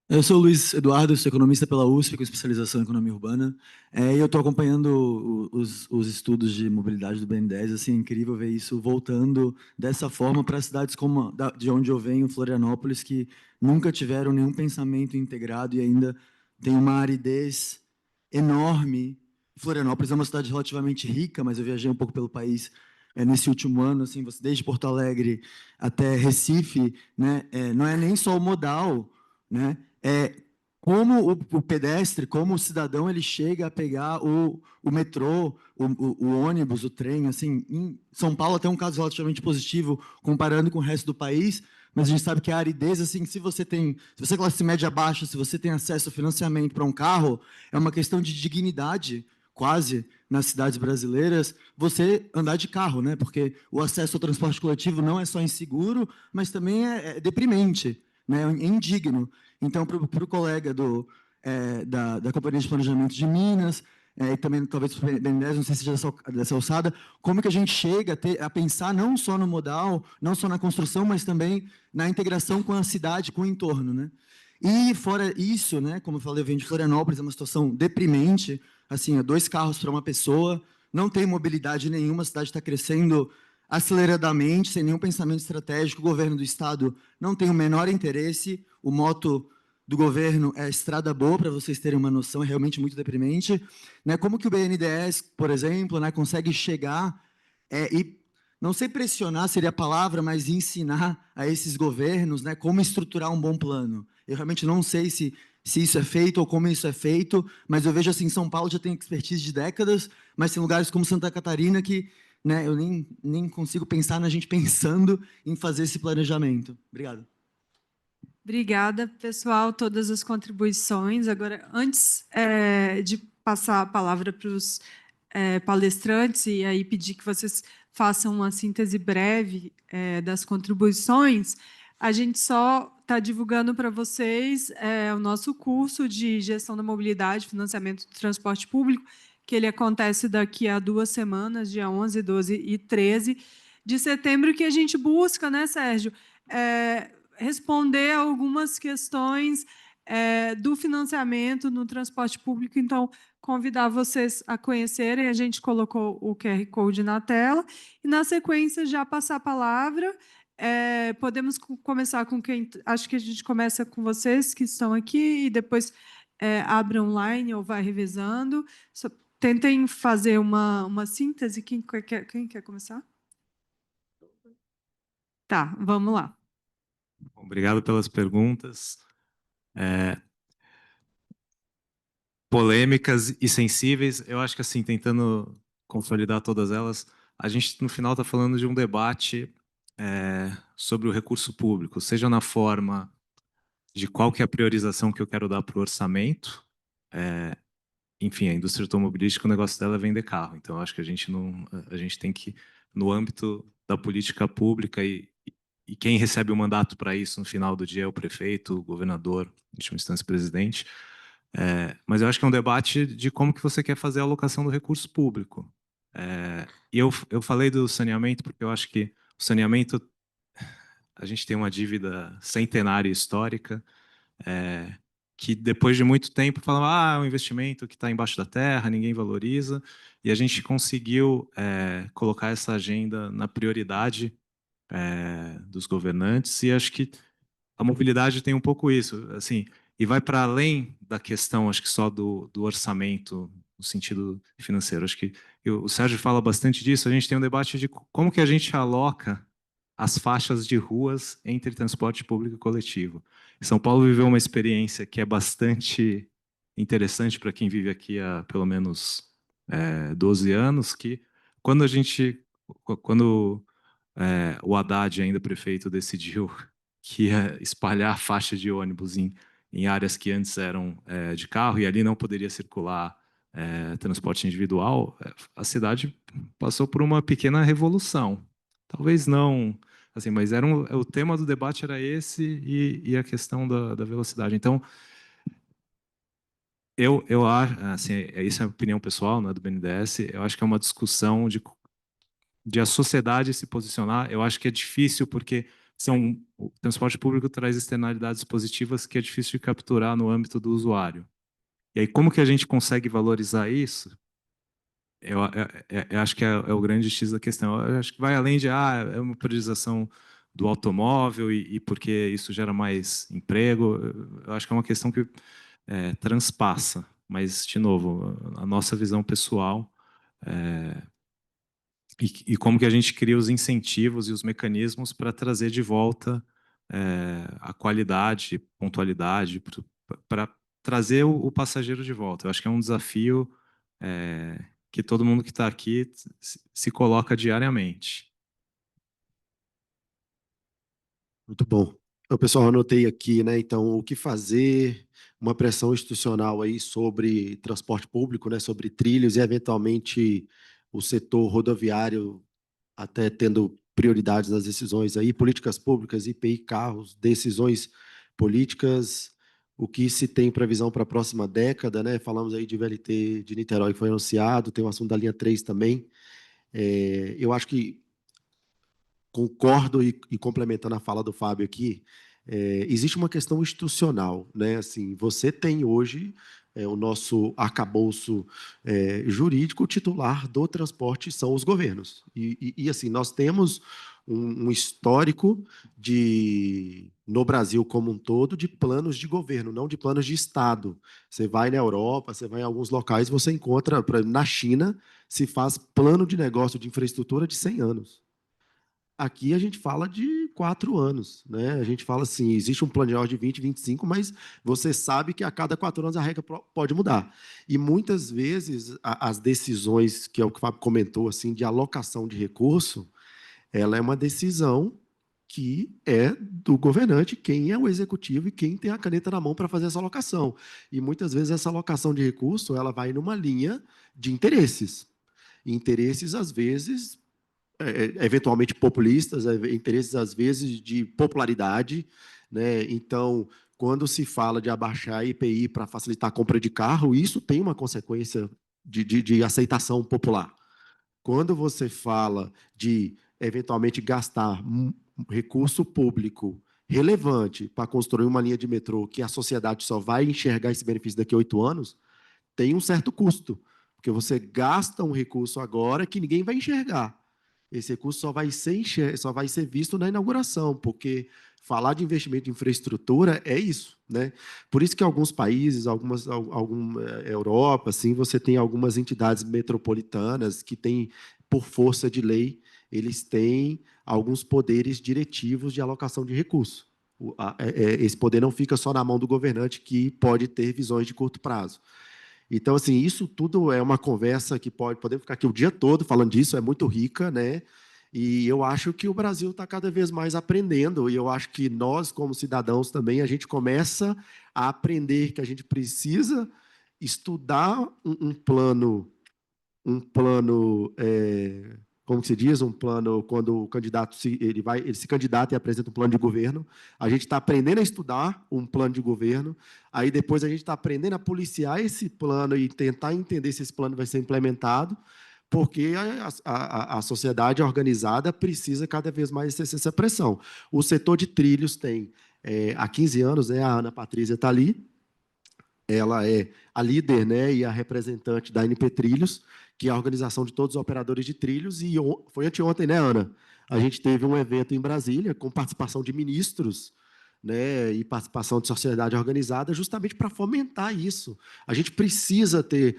Eu sou o Luiz Eduardo, sou economista pela USP, com especialização em economia urbana. E eu estou acompanhando os estudos de mobilidade do BNDES. Assim, é incrível ver isso voltando dessa forma para cidades como de onde eu venho, Florianópolis, que nunca tiveram nenhum pensamento integrado e ainda tem uma aridez enorme. Florianópolis é uma cidade relativamente rica, mas eu viajei um pouco pelo país nesse último ano, assim, desde Porto Alegre até Recife, né? Não é nem só o modal, né? Como o pedestre, como o cidadão, ele chega a pegar o metrô, o ônibus, o trem, assim, em São Paulo até um caso relativamente positivo, comparando com o resto do país, mas a gente sabe que a aridez, assim, se você é classe média baixa, se você tem acesso ao financiamento para um carro, é uma questão de dignidade, quase, nas cidades brasileiras, você andar de carro, né? Porque o acesso ao transporte coletivo não é só inseguro, mas também é deprimente, né? É indigno. Então, para o colega da Companhia de Planejamento de Minas, e também talvez para o BNDES, não sei se já dessa alçada, como que a gente chega a pensar não só no modal, não só na construção, mas também na integração com a cidade, com o entorno, né? E fora isso, né, como eu falei, eu venho de Florianópolis, é uma situação deprimente, assim, 2 carros para uma pessoa, não tem mobilidade nenhuma, a cidade está crescendo aceleradamente, sem nenhum pensamento estratégico, o governo do estado não tem o menor interesse, o moto do governo é estrada boa, para vocês terem uma noção, é realmente muito deprimente. Né? Como que o BNDES, por exemplo, né, consegue chegar e, não sei pressionar seria a palavra, mas ensinar a esses governos, né, como estruturar um bom plano. Eu realmente não sei se isso é feito ou como isso é feito, mas eu vejo assim, São Paulo já tem expertise de décadas, mas tem lugares como Santa Catarina que, né, eu nem consigo pensar na gente pensando em fazer esse planejamento. Obrigado. Obrigada, pessoal, todas as contribuições. Agora, antes de passar a palavra para os palestrantes e aí pedir que vocês façam uma síntese breve das contribuições, a gente só tá divulgando para vocês o nosso curso de gestão da mobilidade, financiamento do transporte público, que ele acontece daqui a 2 semanas, dia 11, 12 e 13 de setembro, que a gente busca, né, Sérgio, responder a algumas questões do financiamento no transporte público. Então, convidar vocês a conhecerem, a gente colocou o QR Code na tela, e, na sequência, já passar a palavra. Podemos começar com quem... Acho que a gente começa com vocês que estão aqui, e depois abre online ou vai revezando. Tentem fazer uma síntese. Quem quer começar? Tá, vamos lá. Obrigado pelas perguntas. Polêmicas e sensíveis, eu acho que, assim, tentando consolidar todas elas, a gente, no final, está falando de um debate sobre o recurso público, seja na forma de qual que é a priorização que eu quero dar para o orçamento. Enfim, a indústria automobilística, o negócio dela é vender carro, então eu acho que a gente tem que, no âmbito da política pública, e quem recebe o mandato para isso no final do dia é o prefeito, o governador, em última instância o presidente. Mas eu acho que é um debate de como que você quer fazer a alocação do recurso público. E eu falei do saneamento porque eu acho que o saneamento, a gente tem uma dívida centenária histórica, que depois de muito tempo falava, é um investimento que está embaixo da terra, ninguém valoriza, e a gente conseguiu colocar essa agenda na prioridade dos governantes, e acho que a mobilidade tem um pouco isso, assim, e vai para além da questão, acho que só do orçamento, no sentido financeiro. Acho que o Sérgio fala bastante disso, a gente tem um debate de como que a gente aloca as faixas de ruas entre transporte público e coletivo. São Paulo viveu uma experiência que é bastante interessante para quem vive aqui há pelo menos 12 anos, que quando o Haddad, ainda prefeito, decidiu que ia espalhar a faixa de ônibus em áreas que antes eram de carro, e ali não poderia circular transporte individual, a cidade passou por uma pequena revolução. Talvez não, assim, mas o tema do debate era esse, e a questão da velocidade. Então, eu acho, assim, isso é a opinião pessoal, né, do BNDES, eu acho que é uma discussão de a sociedade se posicionar. Eu acho que é difícil porque o transporte público traz externalidades positivas que é difícil de capturar no âmbito do usuário. E aí, como que a gente consegue valorizar isso? Eu acho que é o grande X da questão. Eu acho que vai além de é uma priorização do automóvel e porque isso gera mais emprego. Eu acho que é uma questão que transpassa. Mas, de novo, a nossa visão pessoal e como que a gente cria os incentivos e os mecanismos para trazer de volta a qualidade, pontualidade, para trazer o passageiro de volta. Eu acho que é um desafio que todo mundo que está aqui se coloca diariamente. Muito bom. Então, pessoal, anotei aqui, né? Então, o que fazer, uma pressão institucional aí sobre transporte público, né? Sobre trilhos e, eventualmente, o setor rodoviário até tendo prioridades nas decisões aí, políticas públicas, IPI, carros, decisões políticas, o que se tem previsão para a próxima década, né? Falamos aí de VLT de Niterói que foi anunciado, tem o assunto da linha 3 também. Eu acho que concordo e complementando a fala do Fábio aqui, existe uma questão institucional, né? Assim, você tem hoje o nosso arcabouço jurídico, o titular do transporte são os governos. E assim, nós temos um histórico no Brasil como um todo, de planos de governo, não de planos de Estado. Você vai na Europa, você vai em alguns locais, você encontra, por exemplo, na China, se faz plano de negócio de infraestrutura de 100 anos. Aqui a gente fala de 4 anos, né? A gente fala assim, existe um plano de 20, 25, mas você sabe que a cada 4 anos a regra pode mudar. E muitas vezes as decisões, que é o que o Fábio comentou, assim, de alocação de recurso, ela é uma decisão que é do governante, quem é o executivo e quem tem a caneta na mão para fazer essa alocação. E muitas vezes essa alocação de recurso, ela vai numa linha de interesses. Interesses, às vezes, eventualmente populistas, interesses às vezes de popularidade, né? Então, quando se fala de abaixar a IPI para facilitar a compra de carro, isso tem uma consequência de aceitação popular. Quando você fala de, eventualmente, gastar recurso público relevante para construir uma linha de metrô que a sociedade só vai enxergar esse benefício daqui a 8 anos, tem um certo custo, porque você gasta um recurso agora que ninguém vai enxergar. Esse recurso só vai ser visto na inauguração, porque falar de investimento em infraestrutura é isso, né? Por isso que alguns países, alguma Europa, assim, você tem algumas entidades metropolitanas que têm, por força de lei, eles têm alguns poderes diretivos de alocação de recursos. Esse poder não fica só na mão do governante, que pode ter visões de curto prazo. Então, assim, isso tudo é uma conversa que podemos ficar aqui o dia todo falando disso, é muito rica, né? E eu acho que o Brasil está cada vez mais aprendendo, e eu acho que nós, como cidadãos também, a gente começa a aprender que a gente precisa estudar um plano, como se diz, um plano, quando o candidato ele se candidata e apresenta um plano de governo, a gente está aprendendo a estudar um plano de governo, aí depois a gente está aprendendo a policiar esse plano e tentar entender se esse plano vai ser implementado, porque a sociedade organizada precisa cada vez mais exercer essa pressão. O setor de trilhos tem, há 15 anos, né, a Ana Patrícia está ali, ela é a líder, né, e a representante da NP Trilhos, que é a organização de todos os operadores de trilhos, e foi anteontem, né, Ana? A gente teve um evento em Brasília, com participação de ministros, né, e participação de sociedade organizada, justamente para fomentar isso. A gente precisa ter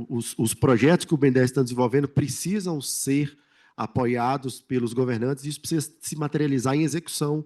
os projetos que o BNDES está desenvolvendo precisam ser apoiados pelos governantes, e isso precisa se materializar em execução,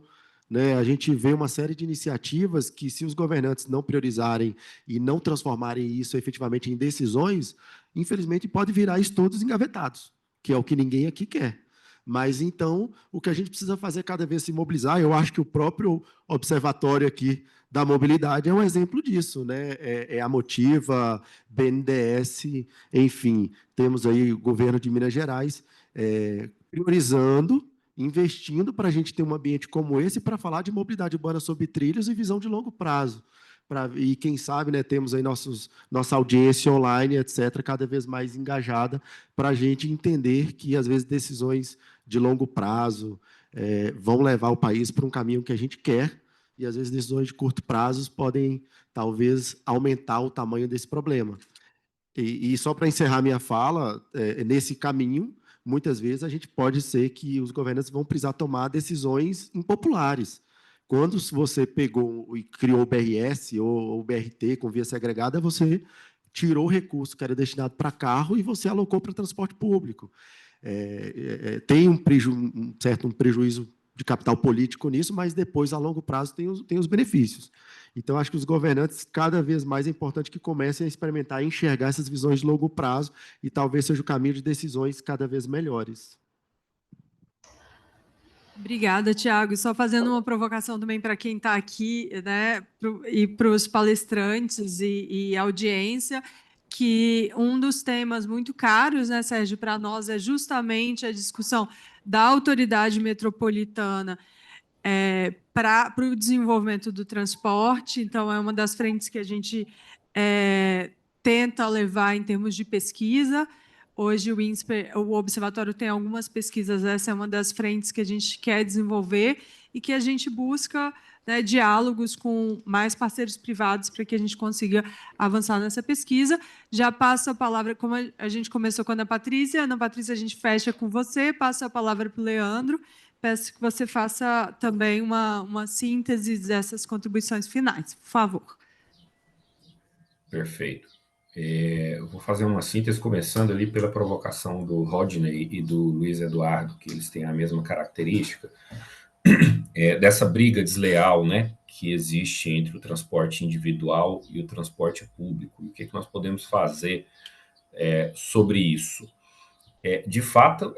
né? A gente vê uma série de iniciativas que, se os governantes não priorizarem e não transformarem isso efetivamente em decisões, infelizmente pode virar estudos engavetados, que é o que ninguém aqui quer. Mas, então, o que a gente precisa fazer é cada vez se mobilizar. Eu acho que o próprio observatório aqui da mobilidade é um exemplo disso, né? É a Motiva, BNDES, enfim, temos aí o governo de Minas Gerais priorizando, investindo para a gente ter um ambiente como esse para falar de mobilidade urbana sob trilhos e visão de longo prazo. E quem sabe, né, temos aí nossa audiência online, etc., cada vez mais engajada, para a gente entender que, às vezes, decisões de longo prazo vão levar o país para um caminho que a gente quer, e, às vezes, decisões de curto prazo podem, talvez, aumentar o tamanho desse problema. E só para encerrar minha fala, nesse caminho, muitas vezes a gente pode ser que os governantes vão precisar tomar decisões impopulares. Quando você pegou e criou o BRS ou o BRT com via segregada, você tirou o recurso que era destinado para carro e você alocou para transporte público. Tem um certo prejuízo de capital político nisso, mas depois, a longo prazo, tem os benefícios. Então, acho que os governantes, cada vez mais é importante que comecem a experimentar e enxergar essas visões de longo prazo, e talvez seja o caminho de decisões cada vez melhores. Obrigada, Tiago. Só fazendo uma provocação também para quem está aqui, né, e para os palestrantes e audiência, que um dos temas muito caros, né, Sérgio, para nós é justamente a discussão da autoridade metropolitana para o desenvolvimento do transporte. Então, é uma das frentes que a gente tenta levar em termos de pesquisa. Hoje, o Observatório tem algumas pesquisas, essa é uma das frentes que a gente quer desenvolver e que a gente busca, né, diálogos com mais parceiros privados para que a gente consiga avançar nessa pesquisa. Já passo a palavra, como a gente começou com a Ana Patrícia, a gente fecha com você, passo a palavra para o Leandro, peço que você faça também uma síntese dessas contribuições finais, por favor. Perfeito. Eu vou fazer uma síntese, começando ali pela provocação do Rodney e do Luiz Eduardo, que eles têm a mesma característica, dessa briga desleal, né, que existe entre o transporte individual e o transporte público. E o que nós podemos fazer sobre isso? De fato,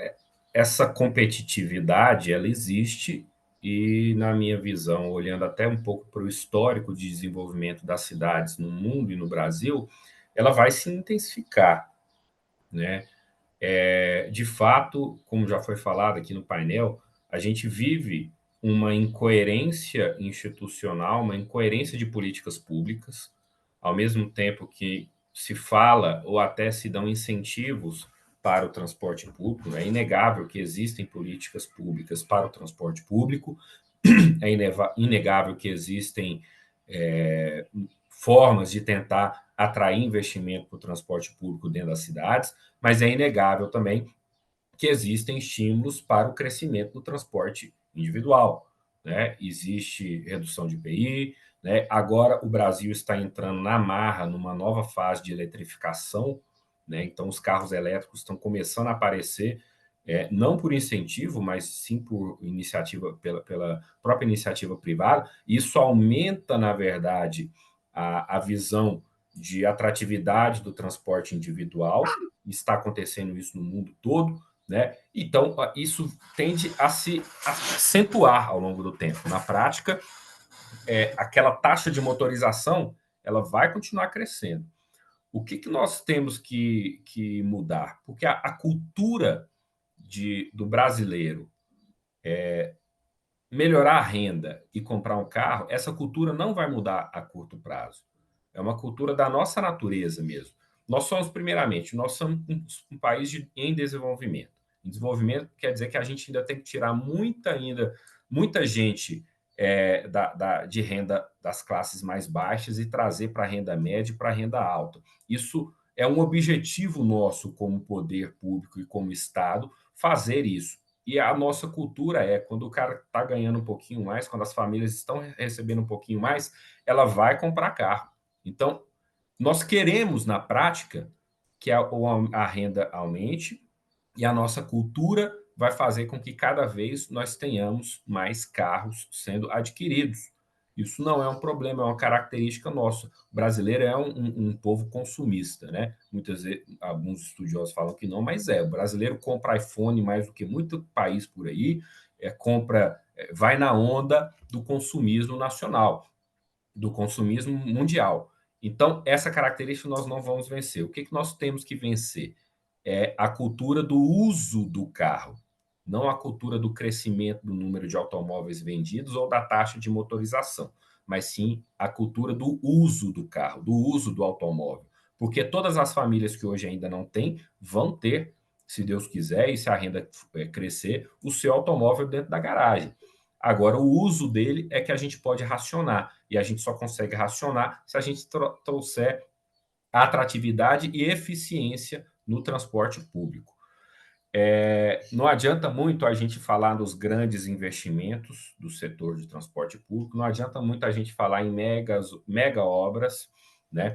essa competitividade, ela existe, e, na minha visão, olhando até um pouco para o histórico de desenvolvimento das cidades no mundo e no Brasil, ela vai se intensificar, né? De fato, como já foi falado aqui no painel, a gente vive uma incoerência institucional, uma incoerência de políticas públicas, ao mesmo tempo que se fala ou até se dão incentivos para o transporte público. É inegável que existem políticas públicas para o transporte público, é inegável que existem formas de tentar atrair investimento para o transporte público dentro das cidades, mas é inegável também que existem estímulos para o crescimento do transporte individual, né? Existe redução de IPI, né? Agora o Brasil está entrando na marra numa nova fase de eletrificação, né? Então os carros elétricos estão começando a aparecer, não por incentivo, mas sim por iniciativa, pela própria iniciativa privada. Isso aumenta, na verdade, a visão de atratividade do transporte individual. Está acontecendo isso no mundo todo, né? Então, isso tende a se acentuar ao longo do tempo. Na prática, aquela taxa de motorização ela vai continuar crescendo. O que nós temos que mudar? Porque a cultura do brasileiro melhorar a renda e comprar um carro, essa cultura não vai mudar a curto prazo. É uma cultura da nossa natureza mesmo. Nós somos, primeiramente, nós somos um país em desenvolvimento. Em desenvolvimento quer dizer que a gente ainda tem que tirar muita gente de renda das classes mais baixas e trazer para a renda média e para a renda alta. Isso é um objetivo nosso como poder público e como Estado, fazer isso. E a nossa cultura quando o cara está ganhando um pouquinho mais, quando as famílias estão recebendo um pouquinho mais, ela vai comprar carro. Então, nós queremos, na prática, que a renda aumente e a nossa cultura vai fazer com que cada vez nós tenhamos mais carros sendo adquiridos. Isso não é um problema, é uma característica nossa. O brasileiro é um povo consumista, né? Muitas vezes, alguns estudiosos falam que não, mas o brasileiro compra iPhone mais do que muito país por aí, vai na onda do consumismo nacional, do consumismo mundial. Então, essa característica nós não vamos vencer. O que nós temos que vencer? É a cultura do uso do carro, não a cultura do crescimento do número de automóveis vendidos ou da taxa de motorização, mas sim a cultura do uso do carro, do uso do automóvel. Porque todas as famílias que hoje ainda não têm vão ter, se Deus quiser, e se a renda crescer, o seu automóvel dentro da garagem. Agora, o uso dele é que a gente pode racionar, e a gente só consegue racionar se a gente trouxer atratividade e eficiência no transporte público. Não adianta muito a gente falar nos grandes investimentos do setor de transporte público, não adianta muito a gente falar em mega obras, né?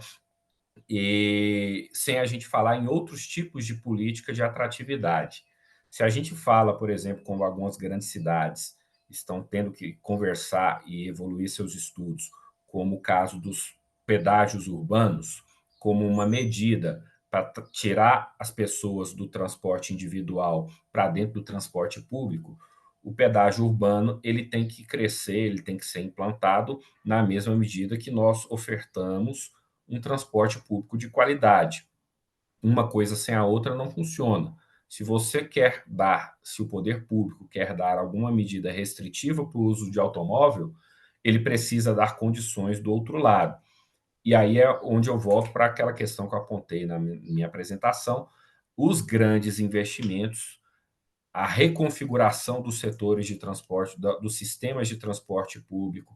E sem a gente falar em outros tipos de política de atratividade. Se a gente fala, por exemplo, como algumas grandes cidades estão tendo que conversar e evoluir seus estudos, como o caso dos pedágios urbanos, como uma medida para tirar as pessoas do transporte individual para dentro do transporte público, o pedágio urbano ele tem que crescer, ele tem que ser implantado na mesma medida que nós ofertamos um transporte público de qualidade. Uma coisa sem a outra não funciona. Se o poder público quer dar alguma medida restritiva para o uso de automóvel, ele precisa dar condições do outro lado. E aí é onde eu volto para aquela questão que eu apontei na minha apresentação, os grandes investimentos, a reconfiguração dos setores de transporte, dos sistemas de transporte público,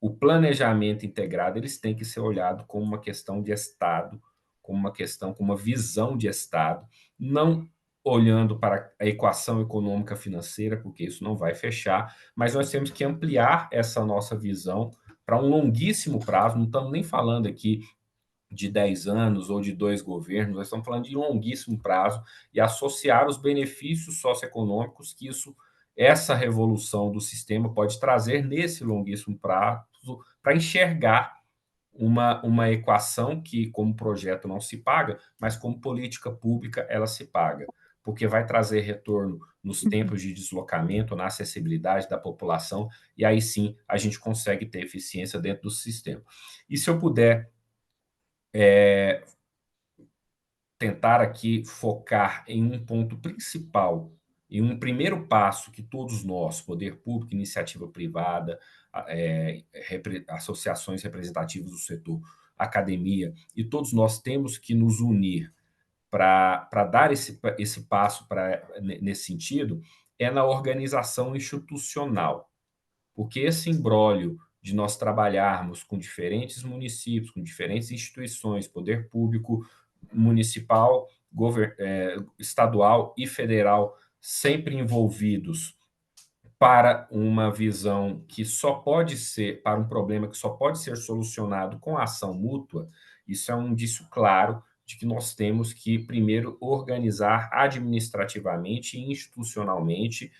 o planejamento integrado, eles têm que ser olhados como uma questão de Estado, como uma visão de Estado, não olhando para a equação econômica financeira, porque isso não vai fechar, mas nós temos que ampliar essa nossa visão para um longuíssimo prazo, não estamos nem falando aqui de 10 anos ou de 2 governos, nós estamos falando de longuíssimo prazo e associar os benefícios socioeconômicos que essa revolução do sistema pode trazer nesse longuíssimo prazo para enxergar uma equação que, como projeto, não se paga, mas como política pública ela se paga, porque vai trazer retorno nos tempos de deslocamento, na acessibilidade da população, e aí sim a gente consegue ter eficiência dentro do sistema. E se eu puder tentar aqui focar em um ponto principal E um primeiro passo que todos nós, poder público, iniciativa privada, associações representativas do setor, academia, e todos nós temos que nos unir para dar esse passo nesse sentido, é na organização institucional. Porque esse imbróglio de nós trabalharmos com diferentes municípios, com diferentes instituições, poder público municipal, estadual e federal, sempre envolvidos para uma visão que só pode ser, para um problema que só pode ser solucionado com a ação mútua, isso é um indício claro de que nós temos que, primeiro, organizar administrativamente e institucionalmente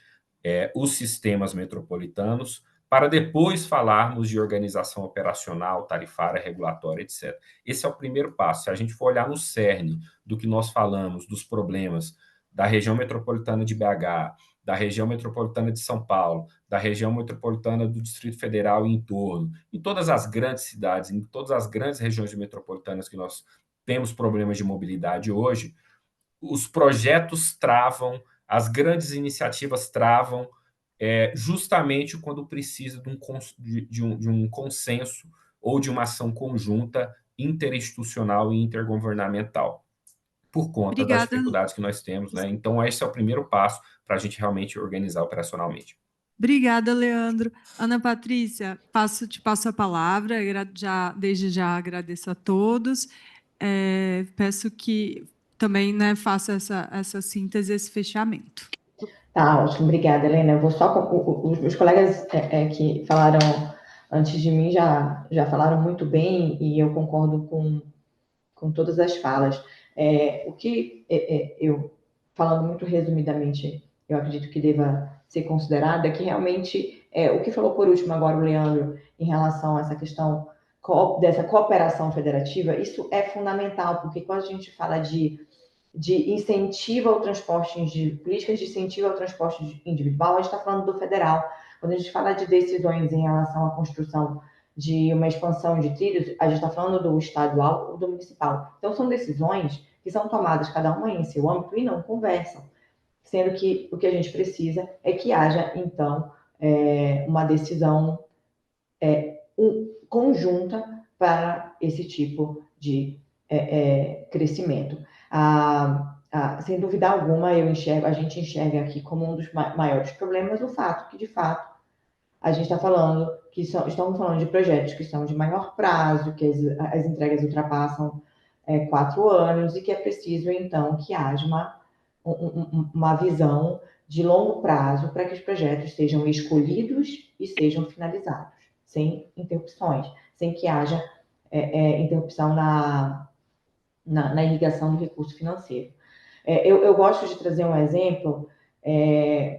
os sistemas metropolitanos, para depois falarmos de organização operacional, tarifária, regulatória, etc. Esse é o primeiro passo. Se a gente for olhar no cerne do que nós falamos, dos problemas da região metropolitana de BH, da região metropolitana de São Paulo, da região metropolitana do Distrito Federal e em torno, em todas as grandes cidades, em todas as grandes regiões metropolitanas que nós temos problemas de mobilidade hoje, os projetos travam, as grandes iniciativas travam, justamente quando precisa de um consenso ou de uma ação conjunta interinstitucional e intergovernamental, por conta das dificuldades que nós temos, né? Então, esse é o primeiro passo para a gente realmente organizar operacionalmente. Obrigada, Leandro. Ana Patrícia, te passo a palavra, desde já agradeço a todos. Peço que também, né, faça essa síntese, esse fechamento. Tá, ótimo, obrigada, Helena. Eu vou só os meus colegas que falaram antes de mim já falaram muito bem e eu concordo com todas as falas. O que eu, falando muito resumidamente, eu acredito que deva ser considerado é que realmente o que falou por último agora o Leandro em relação a essa questão dessa cooperação federativa, isso é fundamental, porque quando a gente fala de incentivo ao transporte, de políticas de incentivo ao transporte individual, a gente está falando do federal. Quando a gente fala de decisões em relação à construção de uma expansão de trilhos, a gente está falando do estadual ou do municipal. Então, são decisões que são tomadas cada uma em seu âmbito e não conversam, sendo que o que a gente precisa é que haja, então, uma decisão conjunta para esse tipo de crescimento. Sem dúvida alguma, a gente enxerga aqui como um dos maiores problemas o fato que, de fato, a gente está falando que estamos falando de projetos que são de maior prazo, que as entregas ultrapassam 4 anos e que é preciso, então, que haja uma visão de longo prazo para que os projetos sejam escolhidos e sejam finalizados, sem interrupções, sem que haja interrupção na irrigação do recurso financeiro. Eu gosto de trazer um exemplo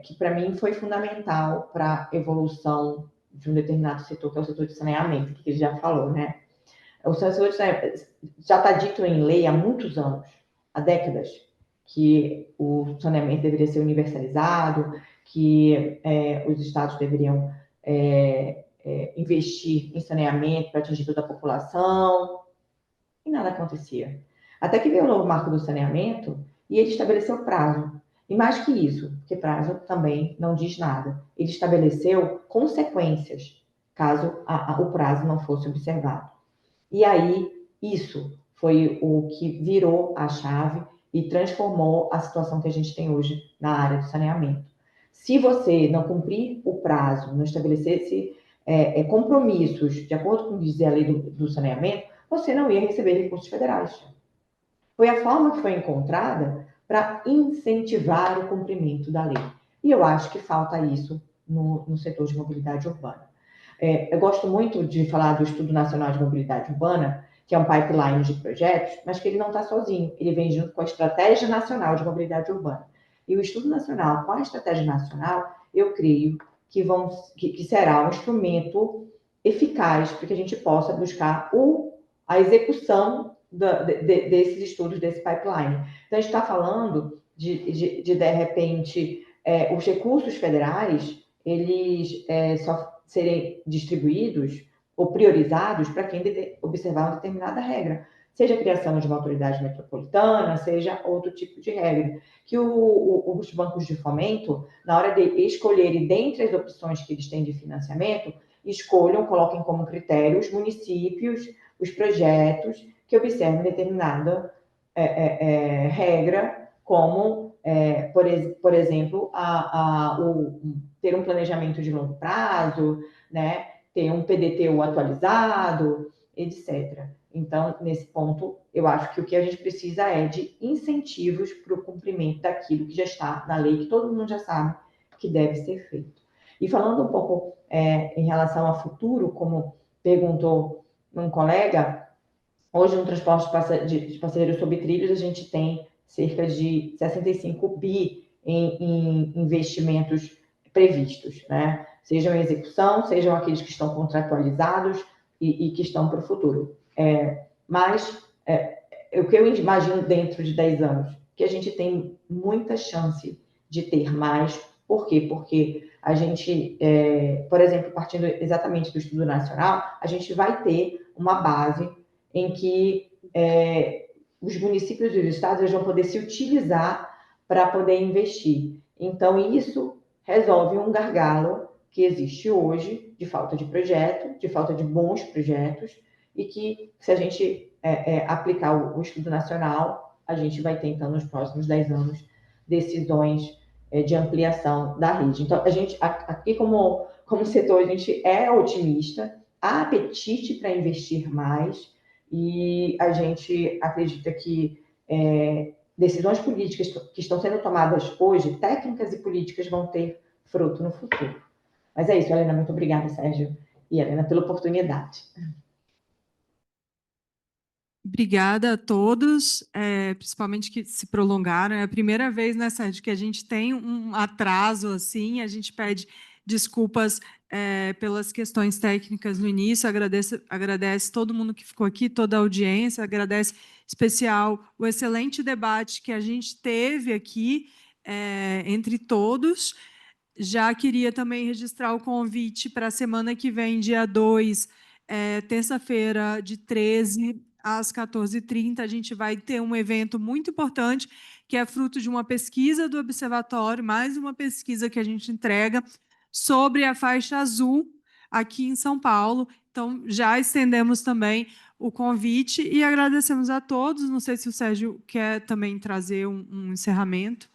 que, para mim, foi fundamental para a evolução de um determinado setor, que é o setor de saneamento, que ele já falou, né? O setor de saneamento já está dito em lei há muitos anos, há décadas, que o saneamento deveria ser universalizado, que os estados deveriam investir em saneamento para atingir toda a população, e nada acontecia. Até que veio o novo marco do saneamento e ele estabeleceu prazo. E mais que isso, porque prazo também não diz nada, ele estabeleceu consequências caso o prazo não fosse observado. E aí, isso foi o que virou a chave e transformou a situação que a gente tem hoje na área do saneamento. Se você não cumprir o prazo, não estabelecesse compromissos de acordo com o que diz a lei do saneamento, você não ia receber recursos federais. Foi a forma que foi encontrada para incentivar o cumprimento da lei. E eu acho que falta isso no setor de mobilidade urbana. Eu gosto muito de falar do Estudo Nacional de Mobilidade Urbana, que é um pipeline de projetos, mas que ele não está sozinho, ele vem junto com a Estratégia Nacional de Mobilidade Urbana. E o Estudo Nacional com a Estratégia Nacional, eu creio que será um instrumento eficaz para que a gente possa buscar a execução desses estudos, desse pipeline. Então, a gente está falando de repente, os recursos federais, eles só serem distribuídos ou priorizados para quem observar uma determinada regra. seja a criação de uma autoridade metropolitana, seja outro tipo de regra, que os bancos de fomento, na hora de escolherem dentre as opções que eles têm de financiamento, escolham, coloquem como critério os municípios, os projetos que observam determinada regra, como, por exemplo, ter um planejamento de longo prazo, né, ter um PDTU atualizado, etc. Então, nesse ponto, eu acho que o que a gente precisa é de incentivos para o cumprimento daquilo que já está na lei, que todo mundo já sabe que deve ser feito. E falando um pouco em relação ao futuro, como perguntou um colega, hoje no transporte de passageiros sobre trilhos, a gente tem cerca de 65 bi em investimentos previstos, né? Sejam em execução, sejam aqueles que estão contratualizados e que estão para o futuro. Mas o que eu imagino dentro de 10 anos, que a gente tem muita chance de ter mais. Por quê? Porque a gente, por exemplo, partindo exatamente do Estudo Nacional, a gente vai ter uma base em que os municípios e os estados vão poder se utilizar para poder investir. Então, isso resolve um gargalo que existe hoje de falta de projeto, de falta de bons projetos, e que, se a gente aplicar o Estudo Nacional, a gente vai ter, então, nos próximos 10 anos, decisões de ampliação da rede. Então, a gente, aqui como setor, a gente é otimista, há apetite para investir mais, e a gente acredita que decisões políticas que estão sendo tomadas hoje, técnicas e políticas, vão ter fruto no futuro. Mas é isso, Helena. Muito obrigada, Sérgio e Helena, pela oportunidade. Obrigada a todos, principalmente que se prolongaram. É a primeira vez, né, Sérgio, que a gente tem um atraso assim, a gente pede desculpas pelas questões técnicas no início, agradece todo mundo que ficou aqui, toda a audiência, agradece em especial o excelente debate que a gente teve aqui entre todos. Já queria também registrar o convite para a semana que vem, dia 2, terça-feira, de 13 às 14h30, a gente vai ter um evento muito importante, que é fruto de uma pesquisa do Observatório, mais uma pesquisa que a gente entrega sobre a faixa azul aqui em São Paulo. Então, já estendemos também o convite e agradecemos a todos. Não sei se o Sérgio quer também trazer um encerramento.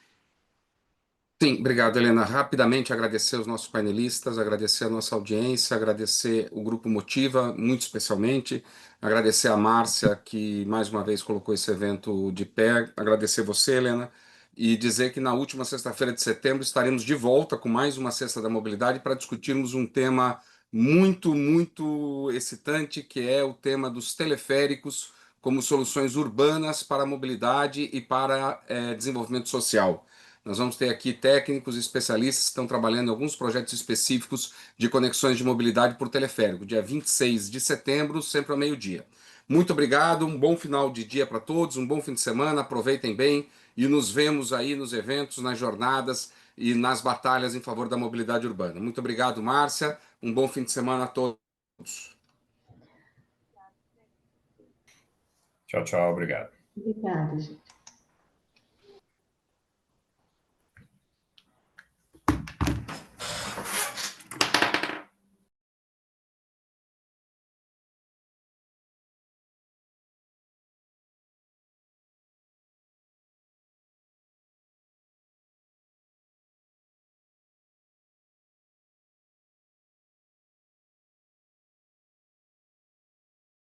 Sim, obrigado, Helena. Rapidamente agradecer os nossos painelistas, agradecer a nossa audiência, agradecer o Grupo Motiva, muito especialmente, agradecer a Márcia, que mais uma vez colocou esse evento de pé, agradecer você, Helena, e dizer que na última sexta-feira de setembro estaremos de volta com mais uma Sexta da Mobilidade para discutirmos um tema muito, muito excitante, que é o tema dos teleféricos como soluções urbanas para a mobilidade e para desenvolvimento social. Nós vamos ter aqui técnicos e especialistas que estão trabalhando em alguns projetos específicos de conexões de mobilidade por teleférico, dia 26 de setembro, sempre ao meio-dia. Muito obrigado, um bom final de dia para todos, um bom fim de semana, aproveitem bem e nos vemos aí nos eventos, nas jornadas e nas batalhas em favor da mobilidade urbana. Muito obrigado, Márcia, um bom fim de semana a todos. Tchau, tchau, obrigado. Obrigada, gente.